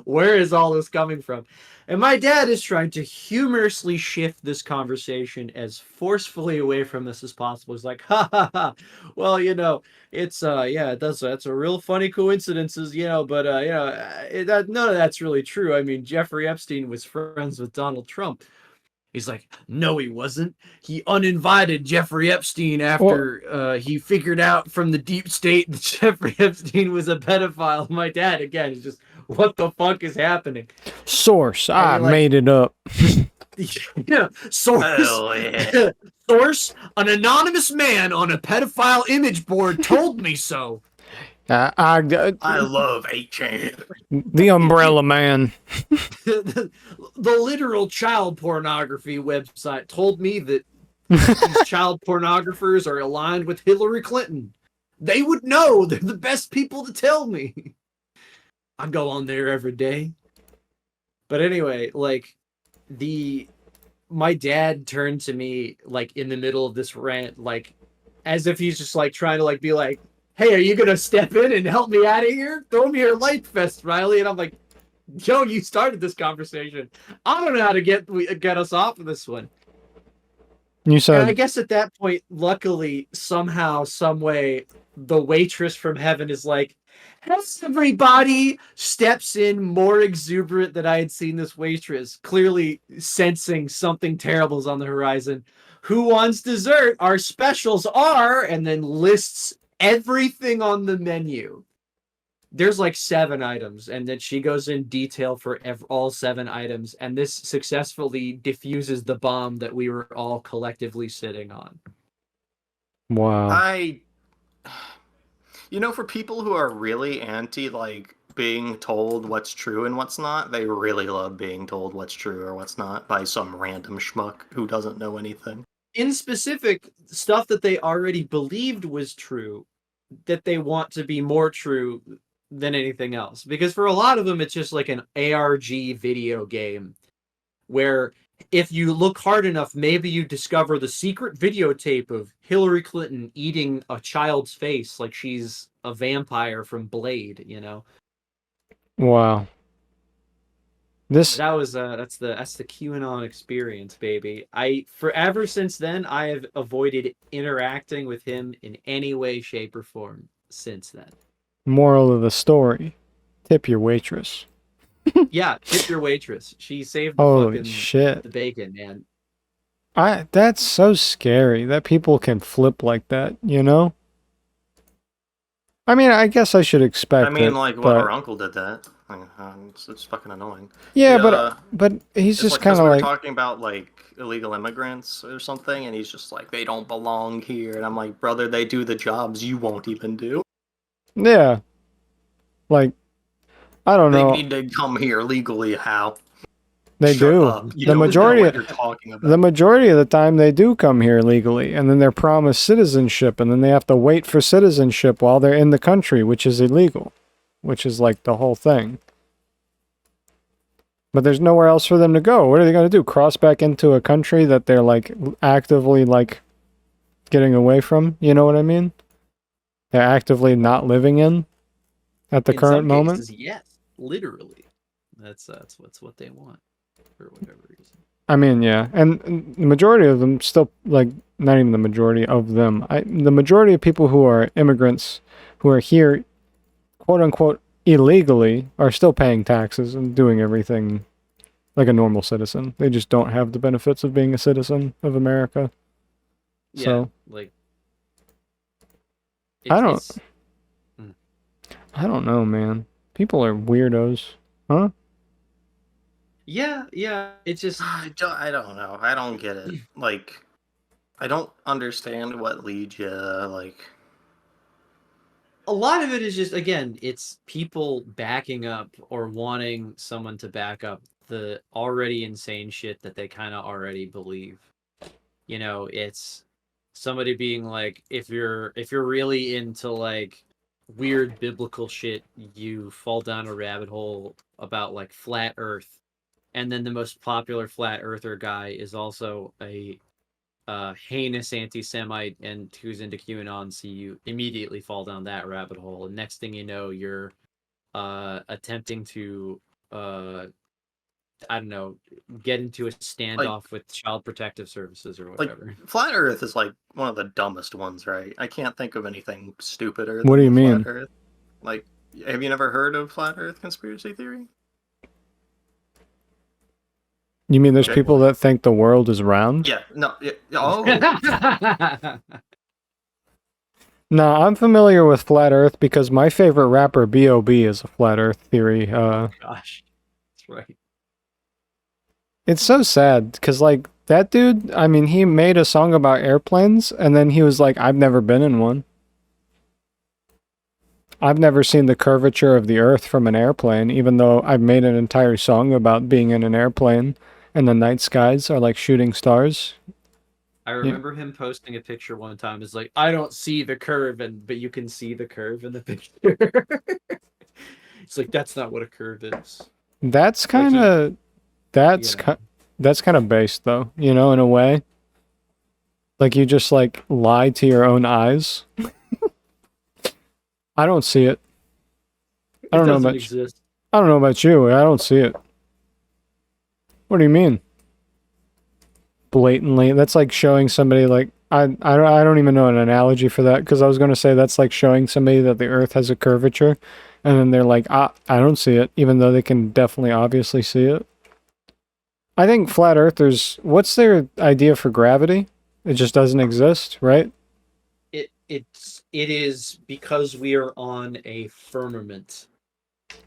Where is all this coming from?" And my dad is trying to humorously shift this conversation as forcefully away from this as possible. He's like, "Ha ha ha. Well, it's yeah, that's a real funny coincidences, but none of that's really true. I mean, Jeffrey Epstein was friends with Donald Trump." He's like, "No, he wasn't. He uninvited Jeffrey Epstein after he figured out from the deep state that Jeffrey Epstein was a pedophile." My dad, again, is just, "What the fuck is happening?" Source. I you're like- made it up. Source. Hell yeah. Source, an anonymous man on a pedophile image board told me so. I love 8chan. The Umbrella Man. The literal child pornography website told me that these child pornographers are aligned with Hillary Clinton. They would know. They're the best people to tell me. I go on there every day. But anyway, like, my dad turned to me, like, in the middle of this rant, like, as if he's just, like, trying to, like, be like, "Hey, are you gonna step in and help me out of here? Throw me your light fest, Riley." And I'm like, "Yo, you started this conversation. I don't know how to get us off of this one." You And I said, guess at that point, luckily, somehow, some way, the waitress from heaven is like, everybody steps in more exuberant than I had seen this waitress, clearly sensing something terrible is on the horizon. "Who wants dessert? Our specials are," and then lists everything on the menu. There's like 7 items, and then she goes in detail for all 7 items, and this successfully diffuses the bomb that we were all collectively sitting on. wow. For people who are really anti, like, being told what's true and what's not, they really love being told what's true or what's not by some random schmuck who doesn't know anything. In specific, stuff that they already believed was true, that they want to be more true than anything else. Because for a lot of them, it's just like an ARG video game where if you look hard enough, maybe you discover the secret videotape of Hillary Clinton eating a child's face like she's a vampire from Blade, Wow. This that's the QAnon experience, baby. Ever since then, I have avoided interacting with him in any way, shape, or form since then. moral of the story. Tip your waitress. Yeah, tip your waitress. She saved the Holy fucking shit. the bacon, man. That's so scary that people can flip like that, I mean, I guess I should expect I mean, it, like, but our uncle did that. It's fucking annoying. yeah, Yeah, but he's it's just like, 'cause kind of we were like, talking about, like, illegal immigrants or something, and he's just like, they don't belong here. And I'm like, brother, they do the jobs you won't even do. yeah, like, I don't They know. need to come here legally. How? They Shut do. up. You The don't know majority, what you're talking about. the majority of the time, they do come here legally, and then they're promised citizenship, and then they have to wait for citizenship while they're in the country, which is illegal, which is like the whole thing. But there's nowhere else for them to go. What are they going to do? Cross back into a country that they're like actively like getting away from? You know what I mean? They're actively not living in at the In current some moment. cases, yes, literally. That's what they want for whatever reason. I mean, yeah, and the majority of them still, like, not even the majority of them. The majority of people who are immigrants who are here, quote unquote, illegally, are still paying taxes and doing everything like a normal citizen. They just don't have the benefits of being a citizen of America. Yeah, So like I don't it's I don't know, man. People are weirdos. Huh? yeah. It's just I don't know. I don't get it. Like, I don't understand what leads you. Like, a lot of it is just, again, it's people backing up or wanting someone to back up the already insane shit that they kind of already believe. You know, it's somebody being like, if you're really into like weird biblical shit, you fall down a rabbit hole about like flat Earth, and then the most popular flat earther guy is also a heinous anti-Semite and who's into QAnon, so you immediately fall down that rabbit hole. And next thing you know, you're attempting to I don't know, get into a standoff with Child Protective Services or whatever. Flat Earth is like one of the dumbest ones, right? I can't think of anything stupider What do you than mean? Flat Earth. Like, have you never heard of Flat Earth conspiracy theory? You mean there's Okay. people that think the world is round? Yeah, no. Yeah, oh, No, I'm familiar with flat Earth because my favorite rapper B.O.B. is a flat Earth theory. Gosh, that's right. It's so sad because like that dude, I mean, he made a song about airplanes and then he was like, I've never been in one. I've never seen the curvature of the Earth from an airplane, even though I've made an entire song about being in an airplane and the night skies are like shooting stars. I remember him posting a picture one time. It's like, I don't see the curve, but you can see the curve in the picture. It's like, that's not what a curve is. That's kind of that's kind of based though, you know, in a way. Like you just like lie to your own eyes. I don't see it. I don't know about exist. I don't know about you. I don't see it. What do you mean? Blatantly. That's like showing somebody like I don't even know an analogy for that because I was going to say that's like showing somebody that the earth has a curvature and then they're like, I don't see it, even though they can definitely obviously see it. I think flat earthers, what's their idea for gravity? It just doesn't exist, right? It is because we are on a firmament.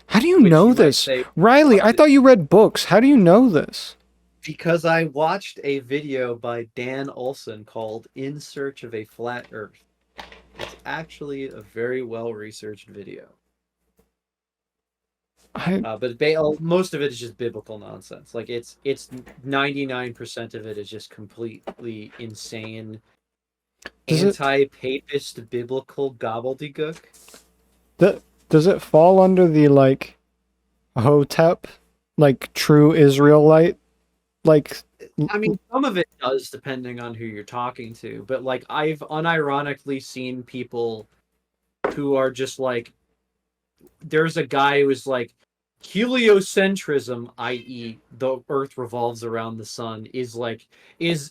How do you know this? Riley, I thought you read books. How do you know this? Because I watched a video by Dan Olson called In Search of a Flat Earth. It's actually a very well-researched video. But most of it is just biblical nonsense. Like it's 99% of it is just completely insane, anti-papist biblical gobbledygook. Does it fall under the like Hotep, like true Israelite? Like, I mean, some of it does, depending on who you're talking to. But like, I've unironically seen people who are just like, there's a guy who was like, heliocentrism, i.e., the Earth revolves around the sun, is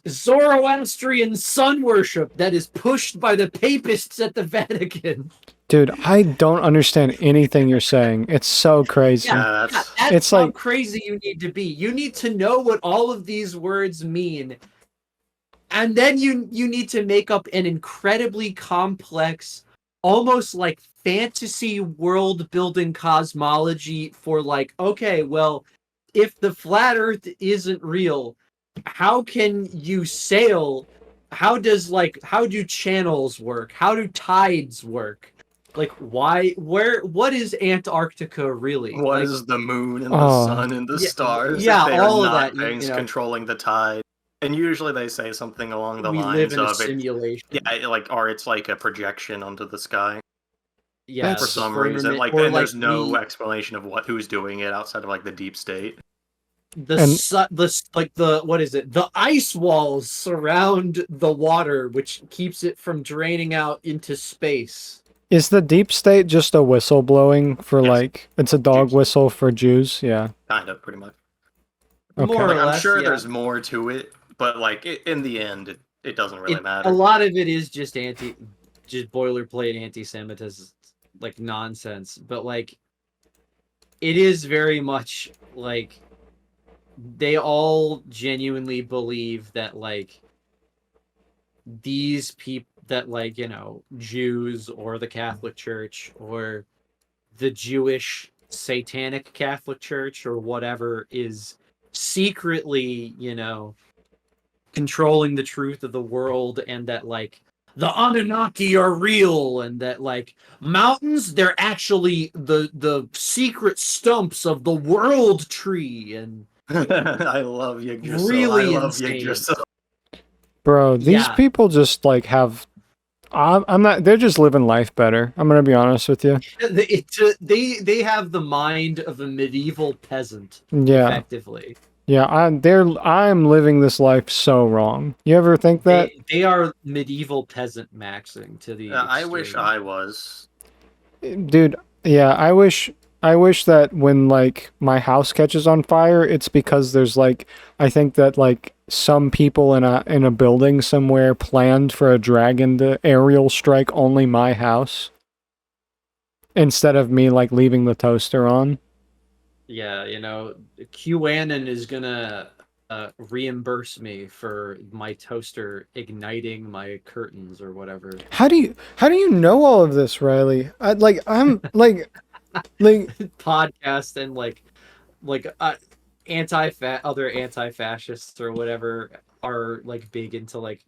Zoroastrian sun worship that is pushed by the papists at the Vatican. Dude, I don't understand anything you're saying. It's so crazy. Yeah, that's how crazy you need to be. You need to know what all of these words mean. And then you need to make up an incredibly complex, almost like fantasy world building cosmology for like, okay, well, if the flat earth isn't real, how can you sail? How do channels work? How do tides work? Like, what is Antarctica really? What is the moon and the sun and the stars? Yeah, if they all are of not that. Things controlling the tide. And usually they say something along the lines live in of a simulation. or it's like a projection onto the sky. Yeah, for some reason, and there's no explanation of who's doing it outside of like the deep state. The what is it? The ice walls surround the water, which keeps it from draining out into space. Is the deep state just a whistle blowing for like it's a dog Jews. Whistle for Jews? Yeah, kind of, pretty much. Okay. More or less, I'm sure there's more to it, but like in the end, it doesn't really matter. A lot of it is just boilerplate anti-Semitism. like nonsense, but like it is very much like they all genuinely believe that like these people that like, you know, Jews or the Catholic Church or the Jewish satanic Catholic Church or whatever is secretly, you know, controlling the truth of the world, and that like the Anunnaki are real, and that like mountains, they're actually the secret stumps of the world tree, and I love Yggdrasil. I really love insane. Yggdrasil. Bro, these Yeah. people just like have. I'm not. They're just living life better. I'm gonna be honest with you. They have the mind of a medieval peasant, Yeah, effectively. yeah. I'm living this life so wrong. You ever think that, They are medieval peasant maxing to the I wish extreme. I was. dude? Yeah, I wish that when like my house catches on fire, it's because there's like I think that like some people in a building somewhere planned for a dragon to aerial strike only my house instead of me like leaving the toaster on. Yeah, you know, QAnon is gonna reimburse me for my toaster igniting my curtains or whatever. How do you know all of this, Riley? I'm like Podcast and like other anti-fascists or whatever are like big into like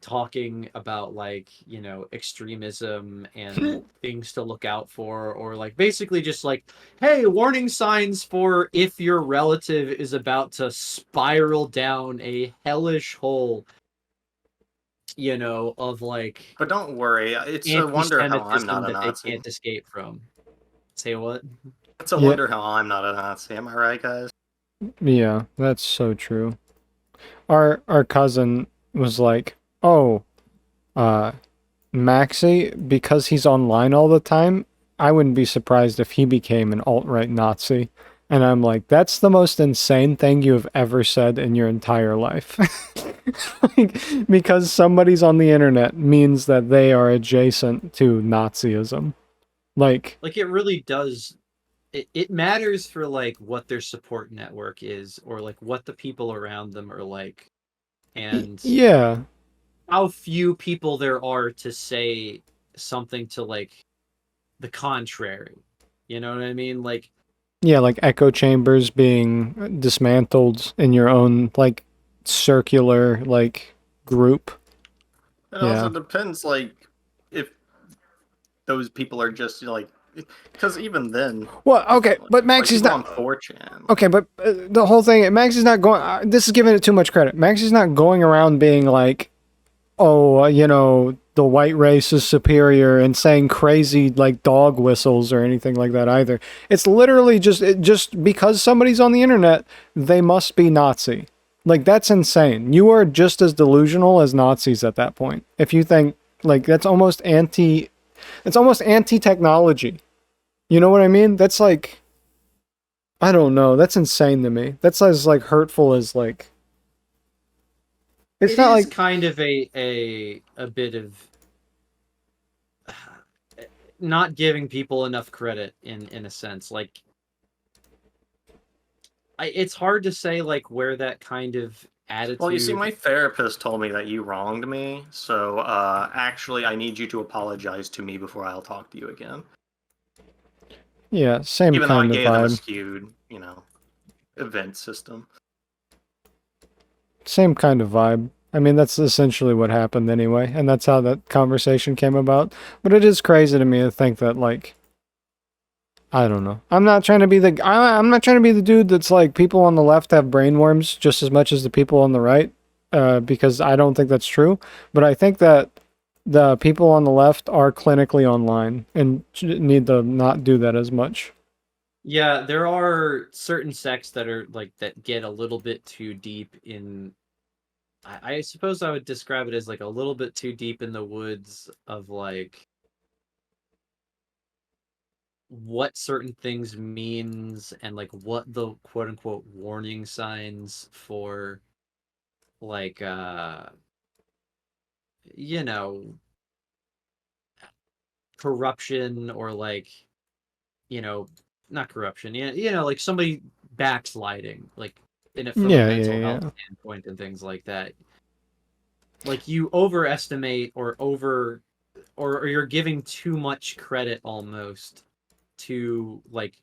talking about like, you know, extremism and things to look out for, or like basically just like, hey, warning signs for if your relative is about to spiral down a hellish hole, you know, of like But don't worry, it's a wonder how I'm not anti-Semitism a that they Nazi. can't escape from. Say what? It's a yeah, wonder how I'm not a Nazi. Am I right, guys? yeah, that's so true. Our cousin was like, "Oh, uh Maxie, because he's online all the time, I wouldn't be surprised if he became an alt-right Nazi." And I'm like, "That's the most insane thing you have ever said in your entire life." Like, because somebody's on the internet means that they are adjacent to Nazism. Like, Like it really does. It matters for like what their support network is, or like what the people around them are like, and yeah, how few people there are to say something to like the contrary. You know what I mean? Like, yeah, like echo chambers being dismantled in your own like circular like group. It also Yeah. depends, like, if those people are just like, because even then, Well, if okay, but like Maxie's people on not. 4chan, Okay, but the whole thing, Max is not going. This is giving it too much credit. Max is not going around being like, "Oh, you know, the white race is superior," and saying crazy like dog whistles or anything like that either. It's literally just because somebody's on the internet, they must be Nazi. Like that's insane. You are just as delusional as Nazis at that point. If you think like that's almost anti, it's almost anti-technology. You know what I mean? That's like I don't know. That's insane to me. That's as like hurtful as like. It's it not is like kind of a bit of not giving people enough credit in a sense. Like, it's hard to say like where that kind of well, you see, attitude. my therapist told me that you wronged me, so actually, I need you to apologize to me before I'll talk to you again. yeah, same Even though I kind of gave them a vibe. skewed, event system. Same kind of vibe. I mean, that's essentially what happened anyway, and that's how that conversation came about. But it is crazy to me to think that like I don't know. I'm not trying to be the dude that's like people on the left have brainworms just as much as the people on the right, because I don't think that's true. But I think that the people on the left are clinically online and need to not do that as much. Yeah, there are certain sects that are like that get a little bit too deep in. I suppose I would describe it as like a little bit too deep in the woods of like what certain things means, and like what the quote unquote warning signs for like you know, corruption or like, not corruption, like somebody backsliding, like from a mental health standpoint and things like that. Like you overestimate or you're giving too much credit almost to like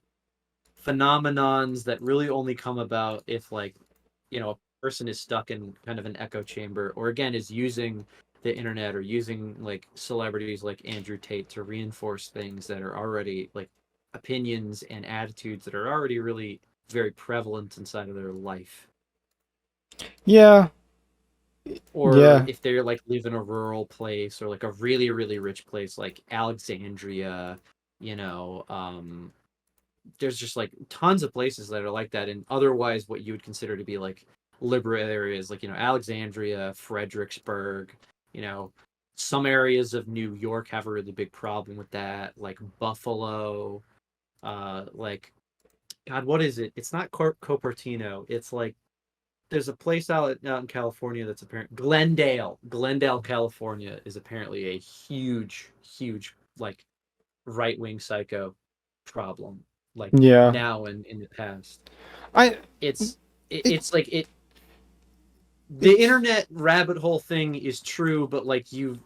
phenomenons that really only come about if like, a person is stuck in kind of an echo chamber, or again is using the internet or using like celebrities like Andrew Tate to reinforce things that are already like opinions and attitudes that are already really very prevalent inside of their life. Yeah. Or if they're like live in a rural place or like a really, really rich place like Alexandria, there's just like tons of places that are like that, and otherwise what you would consider to be like liberal areas, like Alexandria, Fredericksburg, some areas of New York have a really big problem with that, like Buffalo, like God, what is it? It's not Cupertino. It's like there's a place out in California that's apparent. Glendale, California is apparently a huge, huge like right-wing psycho problem. Like now and in the past. It's like the internet rabbit hole thing is true, but like you're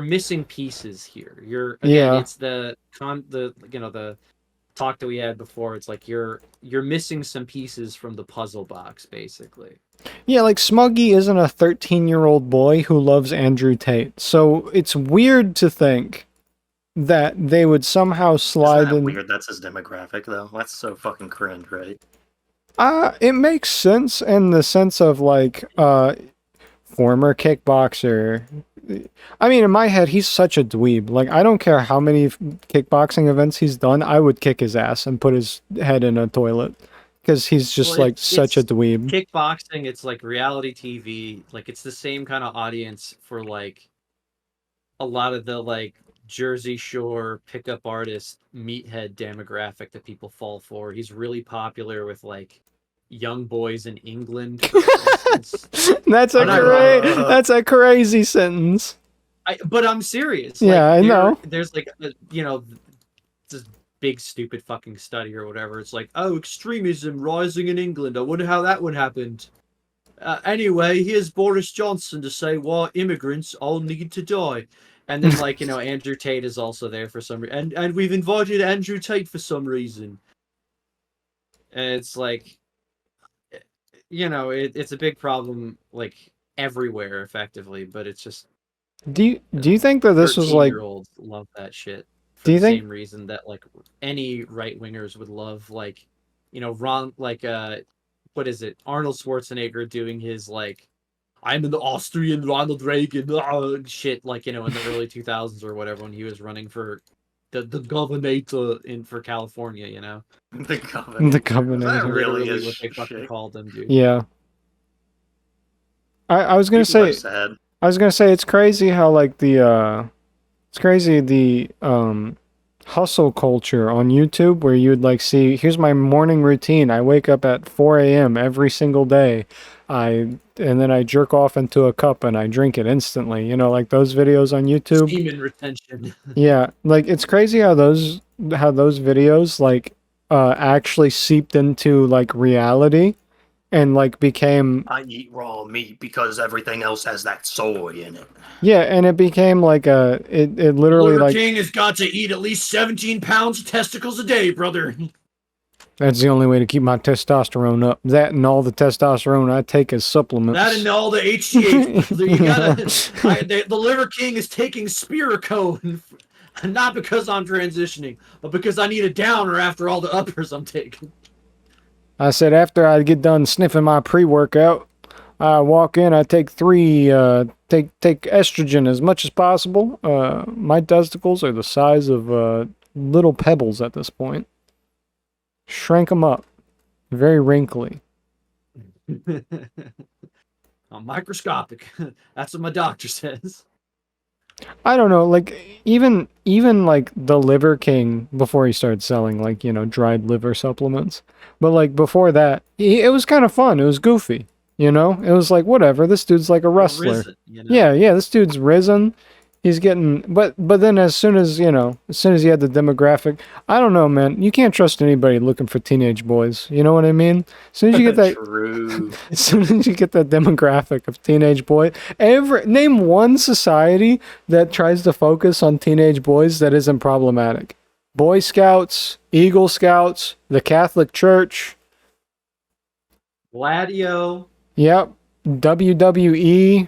missing pieces here. It's the talk that we had before. It's like you're missing some pieces from the puzzle box, basically. Yeah, like Smuggy isn't a 13-year-old boy who loves Andrew Tate, so it's weird to think that they would somehow slide in. Weird. That's his demographic, though. That's so fucking cringe, right? It makes sense in the sense of like former kickboxer. I mean, in my head, he's such a dweeb. Like, I don't care how many kickboxing events he's done. I would kick his ass and put his head in a toilet because he's just such a dweeb. Kickboxing, it's like reality TV. Like, it's the same kind of audience for like a lot of the like Jersey Shore pickup artist meathead demographic that people fall for. He's really popular with like young boys in England. That's a crazy sentence. But I'm serious. Yeah, like, I know. There's like this big stupid fucking study or whatever. It's like, oh, extremism rising in England. I wonder how that would happen. Anyway, here's Boris Johnson to say why immigrants all need to die. And then, like, Andrew Tate is also there for some reason. And we've invited Andrew Tate for some reason. And it's like, it's a big problem, like, everywhere, effectively. But it's just... Do you think that this was like... 13-year-olds love that shit. For the same reason that, like, any right-wingers would love, like, Ron, like, what is it? Arnold Schwarzenegger doing his, like, I'm an Austrian Ronald Reagan shit, like, in the early 2000s or whatever, when he was running for the governor for California, The governor. The governor. That really is what they fucking called him, dude. Yeah. I was gonna say it's crazy how like the hustle culture on YouTube, where you'd like see, here's my morning routine. I wake up at 4 a.m. every single day. And then I jerk off into a cup and I drink it instantly. Like those videos on YouTube. Semen retention. Yeah, like it's crazy how those videos like actually seeped into like reality and like became... I eat raw meat because everything else has that soy in it. Yeah, and it became like it literally Liver like... King has got to eat at least 17 pounds of testicles a day, brother. That's the only way to keep my testosterone up. That and all the testosterone I take as supplements. That and all the HGH. You gotta, the Liver King is taking Spiricone, not because I'm transitioning, but because I need a downer after all the uppers I'm taking. I said after I get done sniffing my pre-workout, I walk in, I take take estrogen as much as possible. My testicles are the size of little pebbles at this point. Shrank them up. Very wrinkly. Microscopic. That's what my doctor says. I don't know, like even like the Liver King, before he started selling like, dried liver supplements. But like before that, it was kind of fun. It was goofy, It was like, whatever, this dude's like a wrestler. Risen, Yeah, this dude's risen. He's getting, but then as soon as you had the demographic, I don't know, man. You can't trust anybody looking for teenage boys. You know what I mean? As soon as you get that, True. as soon as you get that demographic of teenage boy, name one society that tries to focus on teenage boys that isn't problematic. Boy Scouts, Eagle Scouts, the Catholic Church. Gladio. Yep. WWE.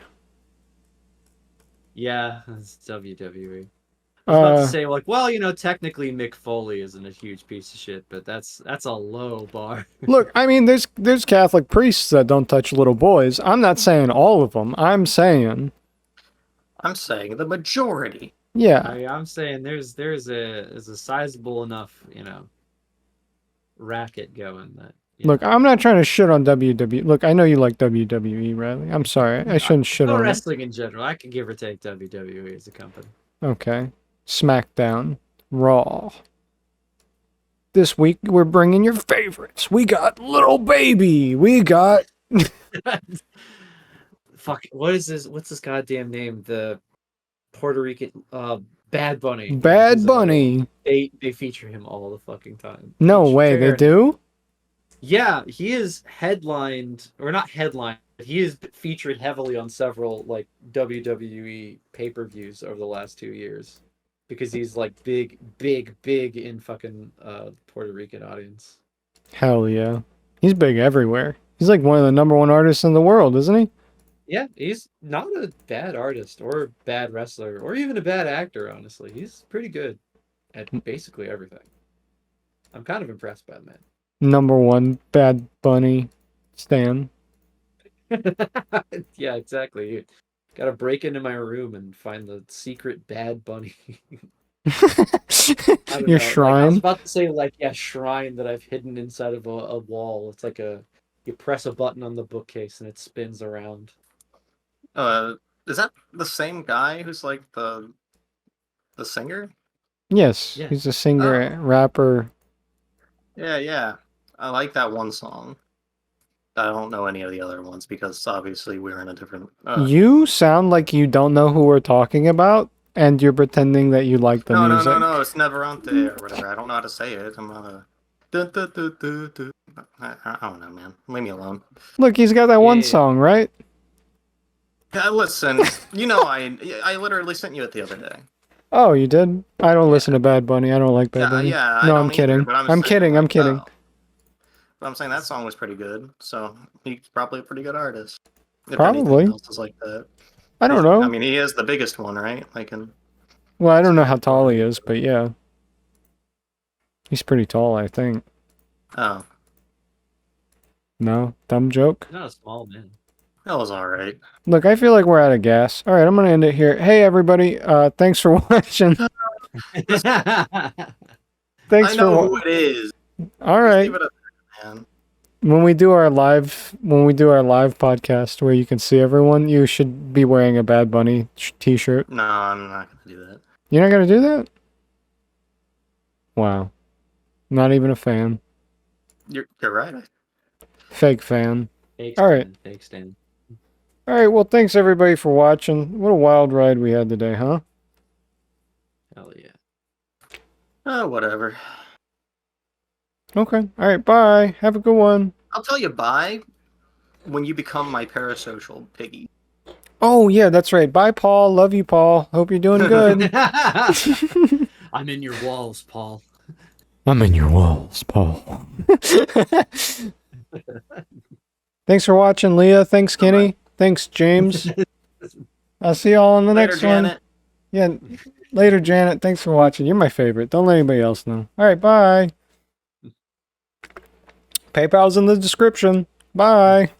Yeah, it's WWE. I was about to say, like, well, technically Mick Foley isn't a huge piece of shit, but that's a low bar. Look, I mean, there's Catholic priests that don't touch little boys. I'm not saying all of them. I'm saying the majority. Yeah. I'm saying there's a sizable enough, racket going that. Look, I'm not trying to shit on WWE. Look, I know you like WWE, Riley. I'm sorry. I shouldn't shit on wrestling in general. I can give or take WWE as a company. Okay. SmackDown. Raw. This week, we're bringing your favorites. We got Little Baby. We got... Fuck, what is this? What's this goddamn name? The Puerto Rican... Bad Bunny. Bad Bunny. They feature him all the fucking time. No way, they do? Yeah, he is headlined, or not headlined, but he is featured heavily on several like WWE pay-per-views over the last 2 years because he's like big in fucking Puerto Rican audience. Hell yeah. He's big everywhere. He's like one of the #1 artists in the world, isn't he? Yeah, he's not a bad artist or bad wrestler or even a bad actor, honestly. He's pretty good at basically everything. I'm kind of impressed by the man. #1 Bad Bunny stan. Yeah, exactly. You gotta break into my room and find the secret Bad Bunny. Your shrine? Like, I was about to say, shrine that I've hidden inside of a wall. It's like you press a button on the bookcase and it spins around. Is that the same guy who's like the singer? Yes, Yeah. He's a singer, rapper. Yeah. I like that one song. I don't know any of the other ones because obviously we're in a different... You sound like you don't know who we're talking about, and you're pretending that you like the music. No, it's never out there or whatever. I don't know how to say it. I'm not a... I don't know, man. Leave me alone. Look, he's got that one song, right? Listen, I literally sent you it the other day. Oh, you did? I don't listen to Bad Bunny. I don't like Bad Bunny. Yeah, no, I'm kidding. I'm kidding. I'm kidding. But I'm saying that song was pretty good, so he's probably a pretty good artist. If probably. else is like that. I don't know. I mean, he is the biggest one, right? Well, I don't know how tall he is, but yeah. He's pretty tall, I think. Oh. No? Dumb joke? Not a small man. That was alright. Look, I feel like we're out of gas. Alright, I'm gonna end it here. Hey, everybody. Thanks for watching. Thanks I know who it is. Alright. When we do our live podcast where you can see everyone, you should be wearing a Bad Bunny t-shirt. No, I'm not gonna do that. You're not gonna do that? Wow. Not even a fan. You're right. Fake fan. Fake stand. All right, well, thanks everybody for watching. What a wild ride we had today, huh? Hell yeah. Oh, whatever. Okay. All right, bye. Have a good one. I'll tell you bye when you become my parasocial piggy. Oh, yeah, that's right. Bye, Paul. Love you, Paul. Hope you're doing good. I'm in your walls, Paul. I'm in your walls, Paul. Thanks for watching, Leah. Thanks, Kenny. Thanks, James. I'll see y'all on the next Janet. one. Yeah, later, Janet. Thanks for watching. You're my favorite. Don't let anybody else know. All right, bye. PayPal's in the description. Bye.